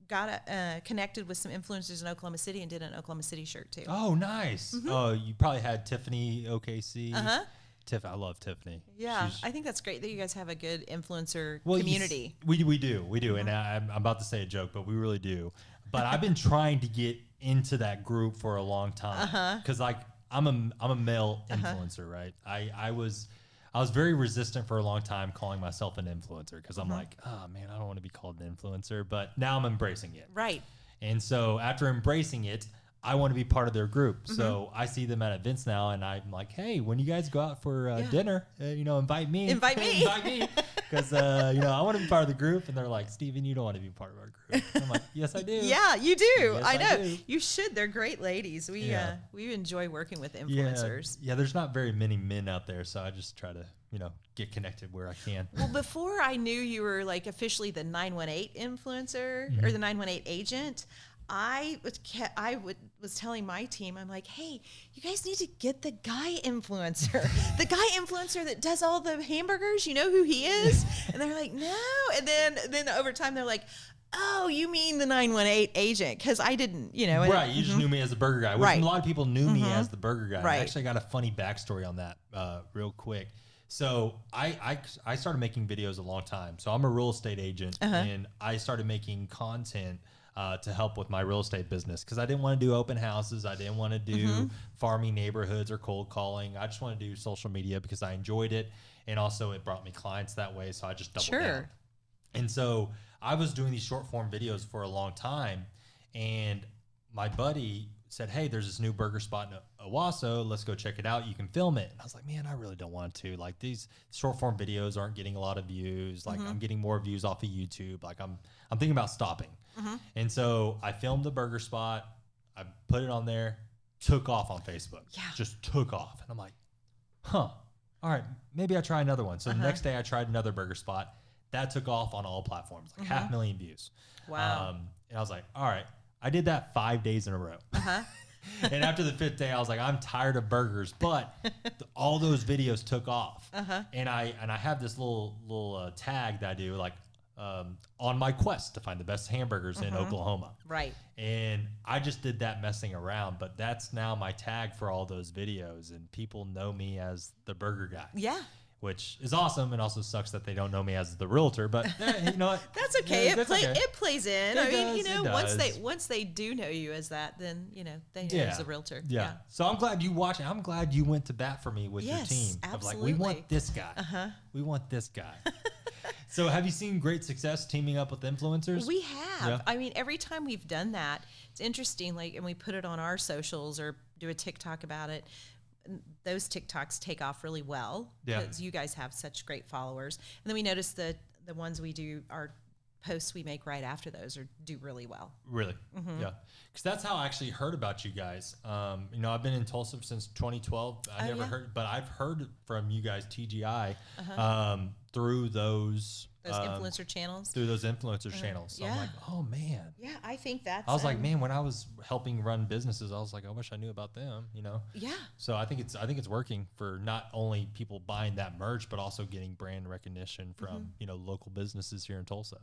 Speaker 1: got connected with some influencers in Oklahoma City and did an Oklahoma City shirt too.
Speaker 2: Oh, nice. Oh, you probably had Tiffany OKC. I love Tiffany.
Speaker 1: Yeah, I think that's great that you guys have a good influencer
Speaker 2: Well,
Speaker 1: community.
Speaker 2: We do, and I'm about to say a joke, but we really do. But I've been trying to get into that group for a long time because like I'm a male influencer, right? I was very resistant for a long time calling myself an influencer because I'm like, oh man, I don't want to be called an influencer. But now I'm embracing it.
Speaker 1: Right.
Speaker 2: And so after embracing it, I want to be part of their group. So I see them at events now, and I'm like, hey, when you guys go out for dinner, invite me.
Speaker 1: Invite me.
Speaker 2: Invite me. Because, I want to be part of the group. And they're like, Steven, you don't want to be part of our group. And I'm like, yes, I do.
Speaker 1: Yeah, you do.
Speaker 2: Yes,
Speaker 1: I know.
Speaker 2: do.
Speaker 1: You should. They're great ladies. We enjoy working with influencers.
Speaker 2: Yeah, there's not very many men out there. So I just try to, get connected where I can.
Speaker 1: Well, before I knew you were like officially the 918 influencer or the 918 agent, I was telling my team, I'm like, hey, you guys need to get the guy influencer, the guy influencer that does all the hamburgers. You know who he is? And they're like, no. And then over time, they're like, oh, you mean the 918 agent? Because I didn't,
Speaker 2: Right, you just knew me as the burger guy. Which
Speaker 1: Right.
Speaker 2: a lot of people knew me as the burger guy.
Speaker 1: Right.
Speaker 2: I actually got a funny backstory on that real quick. So I started making videos a long time. So I'm a real estate agent, and I started making content to help with my real estate business because I didn't want to do open houses. I didn't want to do farming neighborhoods or cold calling. I just want to do social media because I enjoyed it, and also it brought me clients that way. So I just doubled down. And so I was doing these short form videos for a long time, and my buddy said, hey, there's this new burger spot in Owasso. Let's go check it out. You can film it. And I was like, man, I really don't want to. Like, these short form videos aren't getting a lot of views. Like, I'm getting more views off of YouTube. Like, I'm thinking about stopping. And so I filmed the burger spot. I put it on there, took off on Facebook. Yeah. Just took off. And I'm like, all right, maybe I try another one. So the next day I tried another burger spot. That took off on all platforms, like 500,000 views.
Speaker 1: Wow.
Speaker 2: And I was like, all right. I did that 5 days in a row. And after the 5th day, I was like, I'm tired of burgers. But all those videos took off. And I have this little tag that I do, like, on my quest to find the best hamburgers in Oklahoma.
Speaker 1: Right.
Speaker 2: And I just did that messing around. But that's now my tag for all those videos. And people know me as the burger guy.
Speaker 1: Yeah.
Speaker 2: Which is awesome, and also sucks that they don't know me as the realtor. But you know what?
Speaker 1: That's okay.
Speaker 2: Yeah,
Speaker 1: It plays in.
Speaker 2: It does,
Speaker 1: once they do know you as that, then they know you as a realtor.
Speaker 2: Yeah. So I'm glad you watched. I'm glad you went to bat for me with your team.
Speaker 1: Absolutely.
Speaker 2: Of like, we want this guy. We want this guy. So have you seen great success teaming up with influencers?
Speaker 1: We have.
Speaker 2: Yeah.
Speaker 1: I mean, every time we've done that, it's interesting. Like, and we put it on our socials or do a TikTok about it. Those TikToks take off really well because you guys have such great followers. And then we notice the ones we do, our posts we make right after those do really well.
Speaker 2: Really? Yeah. Because that's how I actually heard about you guys. I've been in Tulsa since 2012. I never heard, but I've heard from you guys, TGI, through those
Speaker 1: influencer channels.
Speaker 2: Through those influencer channels. So I'm like, oh man.
Speaker 1: Yeah, I think that's.
Speaker 2: I was like, man, when I was helping run businesses, I was like, I wish I knew about them.
Speaker 1: Yeah.
Speaker 2: So I think it's working for not only people buying that merch, but also getting brand recognition from local businesses here in Tulsa.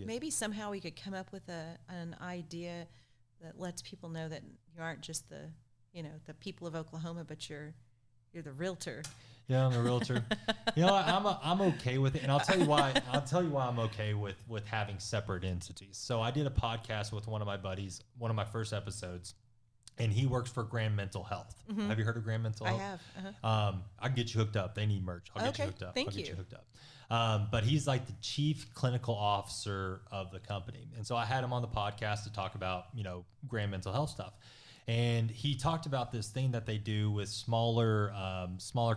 Speaker 1: Maybe somehow we could come up with an idea that lets people know that you aren't just the people of Oklahoma, but you're the realtor.
Speaker 2: Yeah, I'm a realtor. I'm okay with it, and I'll tell you why. I'm okay with having separate entities. So I did a podcast with one of my buddies, one of my first episodes, and he works for Grand Mental Health. Have you heard of Grand Mental Health?
Speaker 1: I have.
Speaker 2: I can get you hooked up. They need merch. I'll get you hooked up. I'll get you hooked up. But he's like the chief clinical officer of the company, and so I had him on the podcast to talk about Grand Mental Health stuff. And he talked about this thing that they do with smaller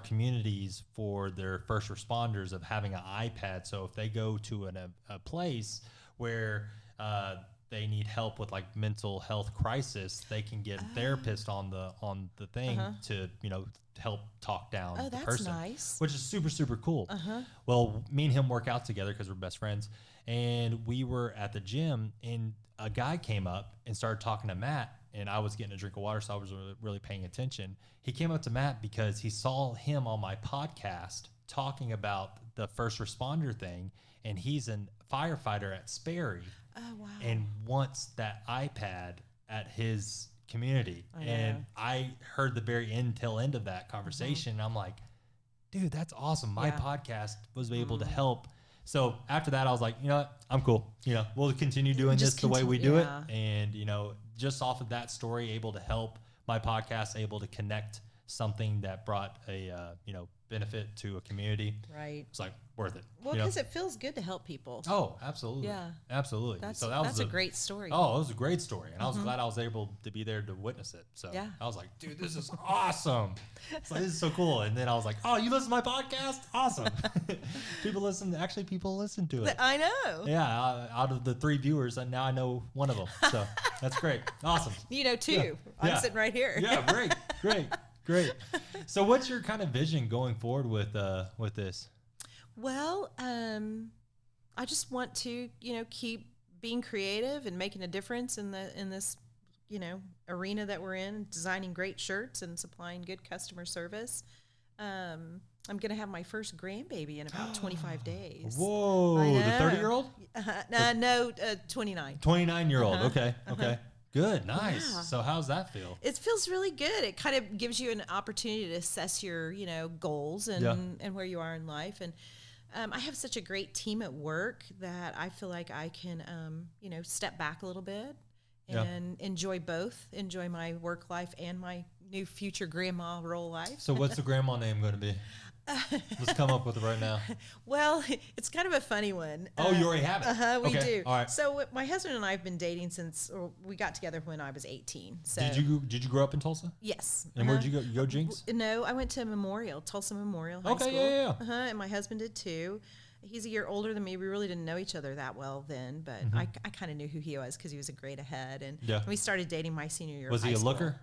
Speaker 2: communities for their first responders of having an iPad. So if they go to a place where they need help with like mental health crisis, they can get therapists on the thing to, you know, help talk down the
Speaker 1: that's
Speaker 2: person,
Speaker 1: nice.
Speaker 2: which is super, super cool. Well, me and him work out together because we're best friends. And we were at the gym and a guy came up and started talking to Matt, and I was getting a drink of water, so I was really paying attention. He came up to Matt because he saw him on my podcast talking about the first responder thing, and he's a firefighter at Sperry.
Speaker 1: Oh, wow.
Speaker 2: And wants that iPad at his community. And I heard the very tail end of that conversation, and I'm like, dude, that's awesome. My podcast was able to help. So after that, I was like, you know what? I'm cool. You know, we'll continue doing this the way we do it. And, you know, just off of that story, able to help my podcast, able to connect something that brought a, you know, benefit to a community.
Speaker 1: Right.
Speaker 2: It's like worth it.
Speaker 1: Well, because it feels good to help people.
Speaker 2: Oh, absolutely.
Speaker 1: Yeah.
Speaker 2: Absolutely.
Speaker 1: That's
Speaker 2: a
Speaker 1: great story.
Speaker 2: Oh, it was a great story. And I was glad I was able to be there to witness it. So I was like, dude, this is awesome. It's like, this is so cool. And then I was like, oh, you listen to my podcast? Awesome. People listen to it.
Speaker 1: I know.
Speaker 2: Yeah. Out of the 3 viewers, and now I know one of them. So that's great. Awesome.
Speaker 1: You know, 2. I'm sitting right here.
Speaker 2: Yeah. Great. So what's your kind of vision going forward with this?
Speaker 1: Well, I just want to, you know, keep being creative and making a difference in this, you know, arena that we're in, designing great shirts and supplying good customer service. I'm going to have my first grandbaby in about 25 days.
Speaker 2: Whoa, the 30-year-old?
Speaker 1: No, 29.
Speaker 2: 29-year-old. Okay. Good, nice. Yeah. So how's that feel?
Speaker 1: It feels really good. It kind of gives you an opportunity to assess your, you know, goals and where you are in life. And I have such a great team at work that I feel like I can, you know, step back a little bit and enjoy my work life and my new future grandma role life.
Speaker 2: So what's the grandma name going to be? Let's come up with it right now.
Speaker 1: Well, it's kind of a funny one.
Speaker 2: Oh, you already have it?
Speaker 1: We do.
Speaker 2: All right.
Speaker 1: So my husband and I have been dating since we got together when I was 18. So
Speaker 2: did you grow up in Tulsa?
Speaker 1: Yes.
Speaker 2: And where'd you go? You go Jinx?
Speaker 1: No, I went to Tulsa Memorial High School.
Speaker 2: Yeah.
Speaker 1: And my husband did too. He's a year older than me. We really didn't know each other that well then, but I kind of knew who he was because he was a grade ahead. And we started dating my senior year of high school. Was
Speaker 2: he a looker?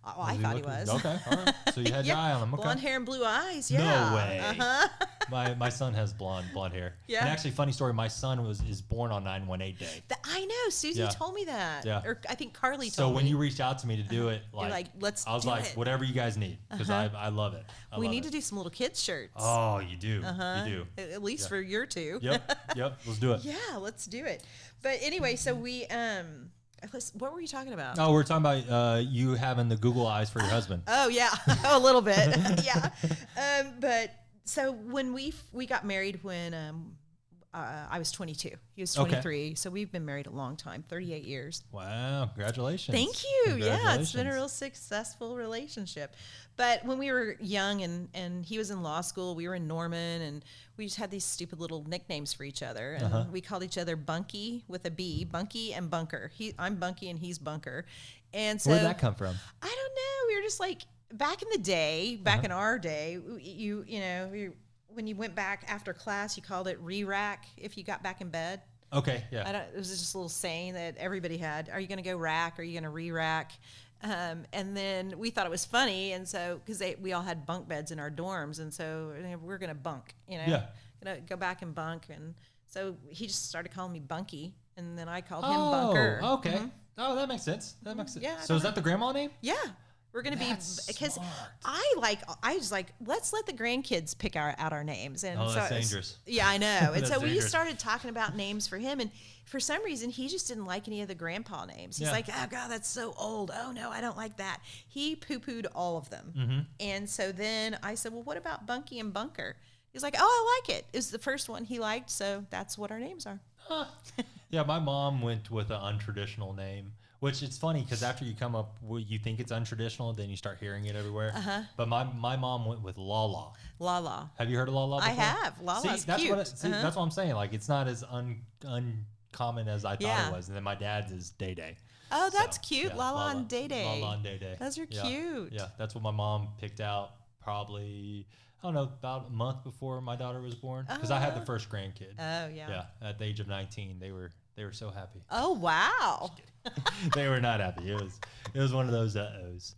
Speaker 1: Oh, I thought he was.
Speaker 2: Okay, all right. So you had your eye on him. Okay.
Speaker 1: Blonde hair and blue eyes. Yeah.
Speaker 2: No way. My son has blonde hair. Yeah. And actually, funny story. My son is born on 9/18 day.
Speaker 1: I know. Susie told me that. Yeah. Or I think Carly told me.
Speaker 2: So when you reached out to me to do it, like
Speaker 1: let's.
Speaker 2: I was like, whatever you guys need, because I love it.
Speaker 1: We need to do some little kids shirts.
Speaker 2: Oh, you do. You do.
Speaker 1: At least for your 2.
Speaker 2: Yep. Let's do it.
Speaker 1: Yeah, let's do it. But anyway, so we what were you talking about?
Speaker 2: Oh, we're talking about you having the Google eyes for your husband.
Speaker 1: Oh yeah, a little bit. Yeah. But so when we got married when I was 22, he was 23. Okay. So we've been married a long time, 38 years.
Speaker 2: Wow! Congratulations.
Speaker 1: Thank you. Yeah, it's been a real successful relationship. But when we were young and he was in law school, we were in Norman, and we just had these stupid little nicknames for each other. And we called each other Bunky with a B, Bunky and Bunker. I'm Bunky and he's Bunker. And so
Speaker 2: where'd that come from?
Speaker 1: I don't know. We were just like back in the day, in our day, you know, when you went back after class, you called it re-rack if you got back in bed.
Speaker 2: Okay, yeah.
Speaker 1: It was just a little saying that everybody had. Are you going to go rack? Are you going to re-rack? And then we thought it was funny, and so because we all had bunk beds in our dorms, and so we're going to bunk, you know, going to go back and bunk, and so he just started calling me Bunky, and then I called him Bunker.
Speaker 2: Okay. Mm-hmm. Oh, that makes sense.
Speaker 1: Yeah.
Speaker 2: So is that the grandma name?
Speaker 1: Yeah. We're going to be, because I was like, let's let the grandkids pick out our names. And
Speaker 2: that's dangerous.
Speaker 1: Yeah, I know. And so we started talking about names for him. And for some reason, he just didn't like any of the grandpa names. He's like, oh, God, that's so old. Oh, no, I don't like that. He poo-pooed all of them. Mm-hmm. And so then I said, well, what about Bunky and Bunker? He's like, oh, I like it. It was the first one he liked. So that's what our names are.
Speaker 2: Yeah, my mom went with an untraditional name. Which it's funny because after you come up, you think it's untraditional, then you start hearing it everywhere. But my mom went with Lala.
Speaker 1: Lala.
Speaker 2: Have you heard of Lala before?
Speaker 1: I have. Lala's cute.
Speaker 2: That's what I'm saying. Like, it's not as uncommon as I thought it was. And then my dad's is Day Day.
Speaker 1: Oh, that's cute. Yeah, Lala and Day Day.
Speaker 2: Lala and Day Day.
Speaker 1: Those are cute.
Speaker 2: Yeah, that's what my mom picked out probably I don't know, about a month before my daughter was born, because I had the first grandkid.
Speaker 1: Oh, yeah.
Speaker 2: Yeah, at the age of 19, they were so happy.
Speaker 1: Oh, wow.
Speaker 2: They were not happy. It was one of those uh-ohs.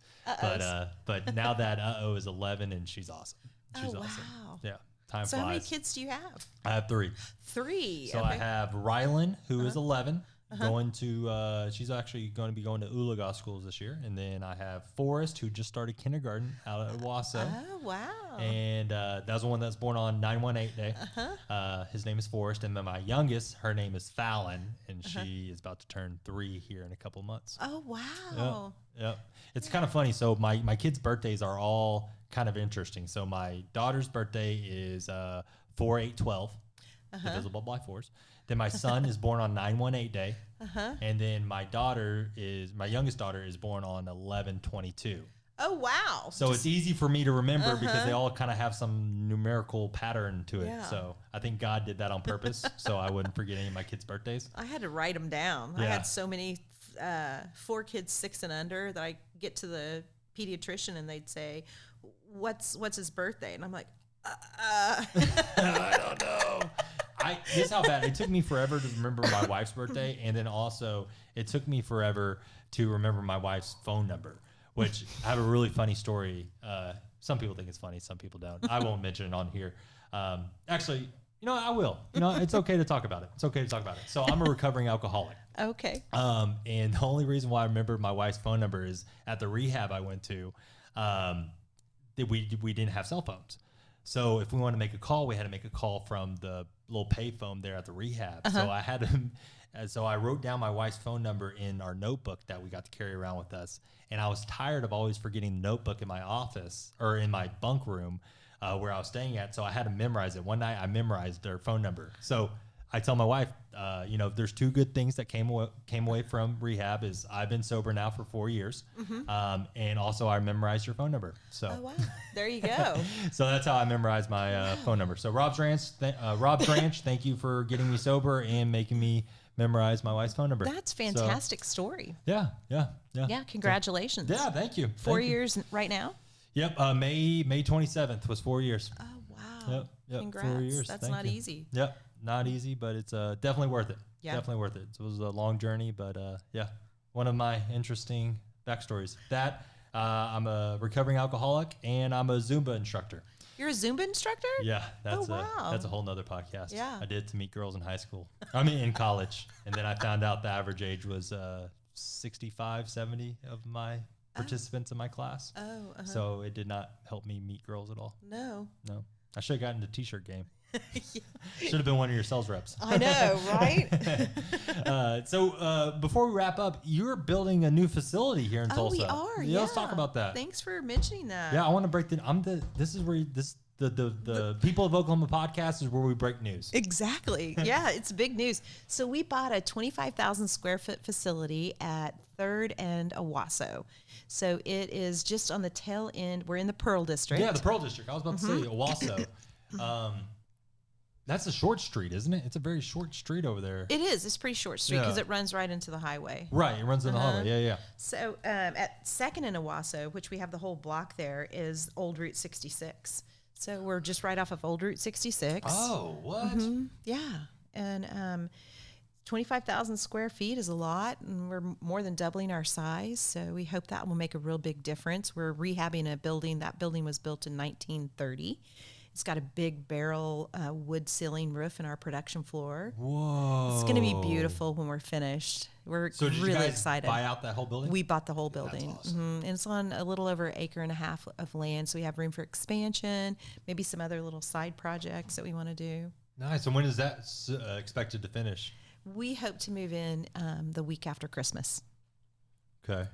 Speaker 2: But now that uh-oh is 11 and she's awesome. She's awesome.
Speaker 1: Wow.
Speaker 2: Yeah. Time
Speaker 1: So
Speaker 2: flies.
Speaker 1: how many kids do you have?
Speaker 2: I have 3.
Speaker 1: 3.
Speaker 2: So I have Rylan, who is 11, going to, she's actually going to be going to Ulaga schools this year. And then I have Forrest, who just started kindergarten out at Owasso.
Speaker 1: Oh, wow.
Speaker 2: And that's the one that's born on 9/18 day. His name is Forrest. And then my youngest, her name is Fallon, and she is about to turn 3 here in a couple months.
Speaker 1: Oh, wow.
Speaker 2: Yep. It's kind of funny. So my kids' birthdays are all kind of interesting. So my daughter's birthday is 4/8/12, divisible by 4s. Then my son is born on 9/18 day. And then my youngest daughter is born on 11/22.
Speaker 1: Oh, wow.
Speaker 2: So it's easy for me to remember because they all kind of have some numerical pattern to it.
Speaker 1: Yeah.
Speaker 2: So I think God did that on purpose so I wouldn't forget any of my kids' birthdays.
Speaker 1: I had to write them down. I had so many 4 kids 6 and under that I get to the pediatrician and they'd say, what's his birthday? And I'm like,
Speaker 2: I don't know. This is how bad it took me forever to remember my wife's birthday, and then also it took me forever to remember my wife's phone number, which I have a really funny story. Some people think it's funny, some people don't. I won't mention it on here. Actually, I will. It's okay to talk about it. It's okay to talk about it. So I'm a recovering alcoholic.
Speaker 1: okay.
Speaker 2: And the only reason why I remember my wife's phone number is at the rehab I went to, we didn't have cell phones. So if we wanted to make a call, we had to make a call from the little pay phone there at the rehab. So I had to, so I wrote down my wife's phone number in our notebook that we got to carry around with us. And I was tired of always forgetting the notebook in my office or in my bunk room where I was staying at. So I had to memorize it. One night I memorized their phone number. So I tell my wife, there's 2 good things that came away from rehab is I've been sober now for 4 years. And also I memorized your phone number. So,
Speaker 1: Oh, wow. There you go.
Speaker 2: so that's how I memorized my phone number. So Rob's Ranch, thank you for getting me sober and making me memorize my wife's phone number.
Speaker 1: That's fantastic story.
Speaker 2: Yeah.
Speaker 1: Yeah, congratulations.
Speaker 2: Yeah, thank you.
Speaker 1: 4 years right now?
Speaker 2: Yep, May 27th was 4 years.
Speaker 1: Oh, wow.
Speaker 2: Yep,
Speaker 1: Congrats.
Speaker 2: 4 years.
Speaker 1: That's
Speaker 2: Thank
Speaker 1: not
Speaker 2: you.
Speaker 1: easy.
Speaker 2: Yep, not easy, but it's definitely worth it.
Speaker 1: Yeah.
Speaker 2: Definitely worth it. So it was a long journey, but one of my interesting backstories. That I'm a recovering alcoholic and I'm a Zumba instructor.
Speaker 1: You're a Zumba instructor?
Speaker 2: Yeah, that's
Speaker 1: wow.
Speaker 2: that's a whole nother podcast.
Speaker 1: Yeah.
Speaker 2: I did to meet girls in high school. In college. And then I found out the average age was 65, 70 of my participants in my class.
Speaker 1: Oh,
Speaker 2: So it did not help me meet girls at all.
Speaker 1: No.
Speaker 2: No. I should have gotten the t-shirt game. Should have been one of your sales reps.
Speaker 1: I know, right?
Speaker 2: So before we wrap up, you're building a new facility here in Tulsa.
Speaker 1: We are.
Speaker 2: Yeah, let's talk about that.
Speaker 1: Thanks for mentioning that.
Speaker 2: Yeah, I want to break the. This is where the People of Oklahoma podcast is where we break news.
Speaker 1: Exactly. Yeah, it's big news. So we bought a 25,000 square foot facility at 3rd and Owasso. So it is just on the tail end. We're in the Pearl District.
Speaker 2: Yeah, the Pearl District. I was about to say Owasso. That's a short street, isn't it? It's a very short street over there.
Speaker 1: It is. It's a pretty short street because it runs right into the highway.
Speaker 2: Right, it runs in the highway. Yeah.
Speaker 1: So at 2nd and Owasso, which we have the whole block there, is Old Route 66. So we're just right off of Old Route 66.
Speaker 2: Oh, what?
Speaker 1: Yeah. And 25,000 square feet is a lot, and we're more than doubling our size. So we hope that will make a real big difference. We're rehabbing a building. That building was built in 1930. It's got a big barrel wood ceiling roof in our production floor.
Speaker 2: Whoa.
Speaker 1: It's going to be beautiful when we're finished. We're
Speaker 2: So did
Speaker 1: really
Speaker 2: you guys
Speaker 1: excited.
Speaker 2: buy out that whole building?
Speaker 1: We bought the whole building.
Speaker 2: That's awesome.
Speaker 1: And it's on a little over 1.5 acres of land. So we have room for expansion, maybe some other little side projects that we want to do.
Speaker 2: Nice. And when is that expected to finish?
Speaker 1: We hope to move in the week after Christmas.
Speaker 2: Okay.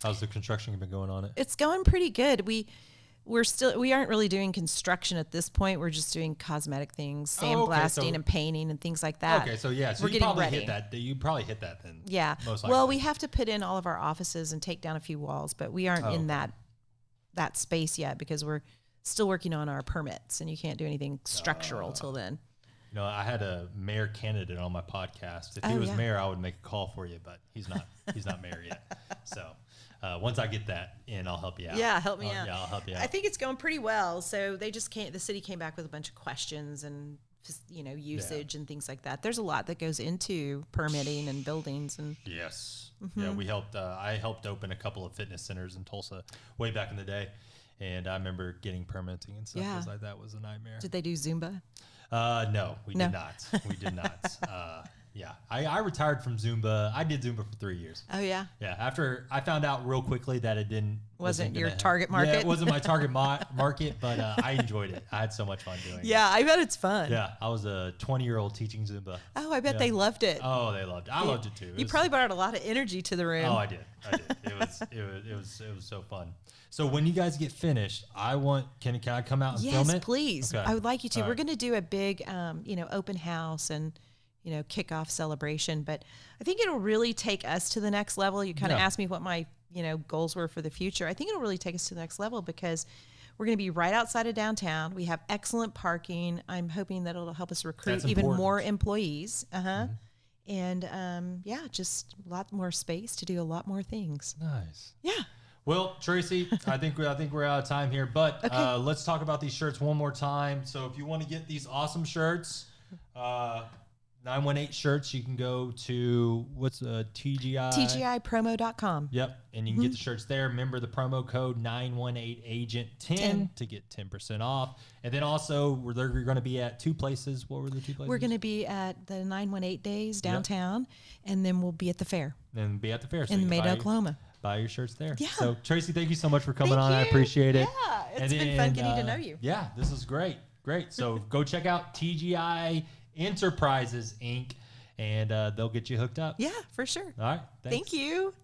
Speaker 2: How's the construction been going on it?
Speaker 1: It's going pretty good. We aren't really doing construction at this point. We're just doing cosmetic things, sandblasting and painting and things like that.
Speaker 2: Okay, so yeah, so
Speaker 1: we're
Speaker 2: you
Speaker 1: getting
Speaker 2: probably
Speaker 1: ready.
Speaker 2: hit that. You probably hit that then.
Speaker 1: Yeah.
Speaker 2: Most likely.
Speaker 1: Well, we have to put in all of our offices and take down a few walls, but we aren't in that space yet because we're still working on our permits, and you can't do anything structural till then.
Speaker 2: You know, I had a mayor candidate on my podcast. If he was mayor, I would make a call for you, but he's not. He's not mayor yet. So, once I get that in, I'll help you out.
Speaker 1: Yeah, help me out.
Speaker 2: Yeah, I'll help you out.
Speaker 1: I think it's going pretty well. So they just the city came back with a bunch of questions and, usage and things like that. There's a lot that goes into permitting and buildings. And
Speaker 2: yes. Yeah, we helped. I helped open a couple of fitness centers in Tulsa way back in the day. And I remember getting permitting and stuff.
Speaker 1: Yeah.
Speaker 2: It was like, that was a nightmare.
Speaker 1: Did they do Zumba?
Speaker 2: No, we did not. We did not. Yeah, I retired from Zumba. I did Zumba for 3 years.
Speaker 1: Oh, yeah?
Speaker 2: Yeah, after I found out real quickly that it wasn't
Speaker 1: your target market?
Speaker 2: Yeah, it wasn't my target market, but I enjoyed it. I had so much fun doing it.
Speaker 1: Yeah, I bet it's fun.
Speaker 2: Yeah, I was a 20-year-old teaching Zumba.
Speaker 1: Oh, I bet they loved it.
Speaker 2: Oh, they loved it. I loved it too.
Speaker 1: You probably brought a lot of energy to the room.
Speaker 2: Oh, I did. It was so fun. So when you guys get finished, can I come out and film it?
Speaker 1: Yes, please.
Speaker 2: Okay.
Speaker 1: I would like you to.
Speaker 2: All
Speaker 1: We're
Speaker 2: right.
Speaker 1: going to do a big, open house and, kickoff celebration. But I think it'll really take us to the next level. You kind of asked me what my, goals were for the future. I think it'll really take us to the next level because we're going to be right outside of downtown. We have excellent parking. I'm hoping that it'll help us recruit even more employees. And just a lot more space to do a lot more things.
Speaker 2: Nice.
Speaker 1: Yeah.
Speaker 2: Well, Tracy, I think we're out of time here, but let's talk about these shirts one more time. So if you want to get these awesome shirts, 918 shirts, you can go to TGI?
Speaker 1: TGIpromo.com.
Speaker 2: Yep, and you can get the shirts there. Remember the promo code 918agent10 to get 10% off. And then also, you're going to be at two places. What were the two places?
Speaker 1: We're going to be at the 918 Days downtown, and then we'll be at the fair.
Speaker 2: And be at the fair. So
Speaker 1: in Maida, Oklahoma.
Speaker 2: Buy your shirts there.
Speaker 1: Yeah.
Speaker 2: So, Tracy, thank you so much for coming on. I appreciate it.
Speaker 1: Yeah, it's been fun getting to know you.
Speaker 2: Yeah, this is great. Great. So, go check out TGI Enterprises, Inc., and they'll get you hooked up.
Speaker 1: Yeah, for sure.
Speaker 2: All right. Thanks.
Speaker 1: Thank you.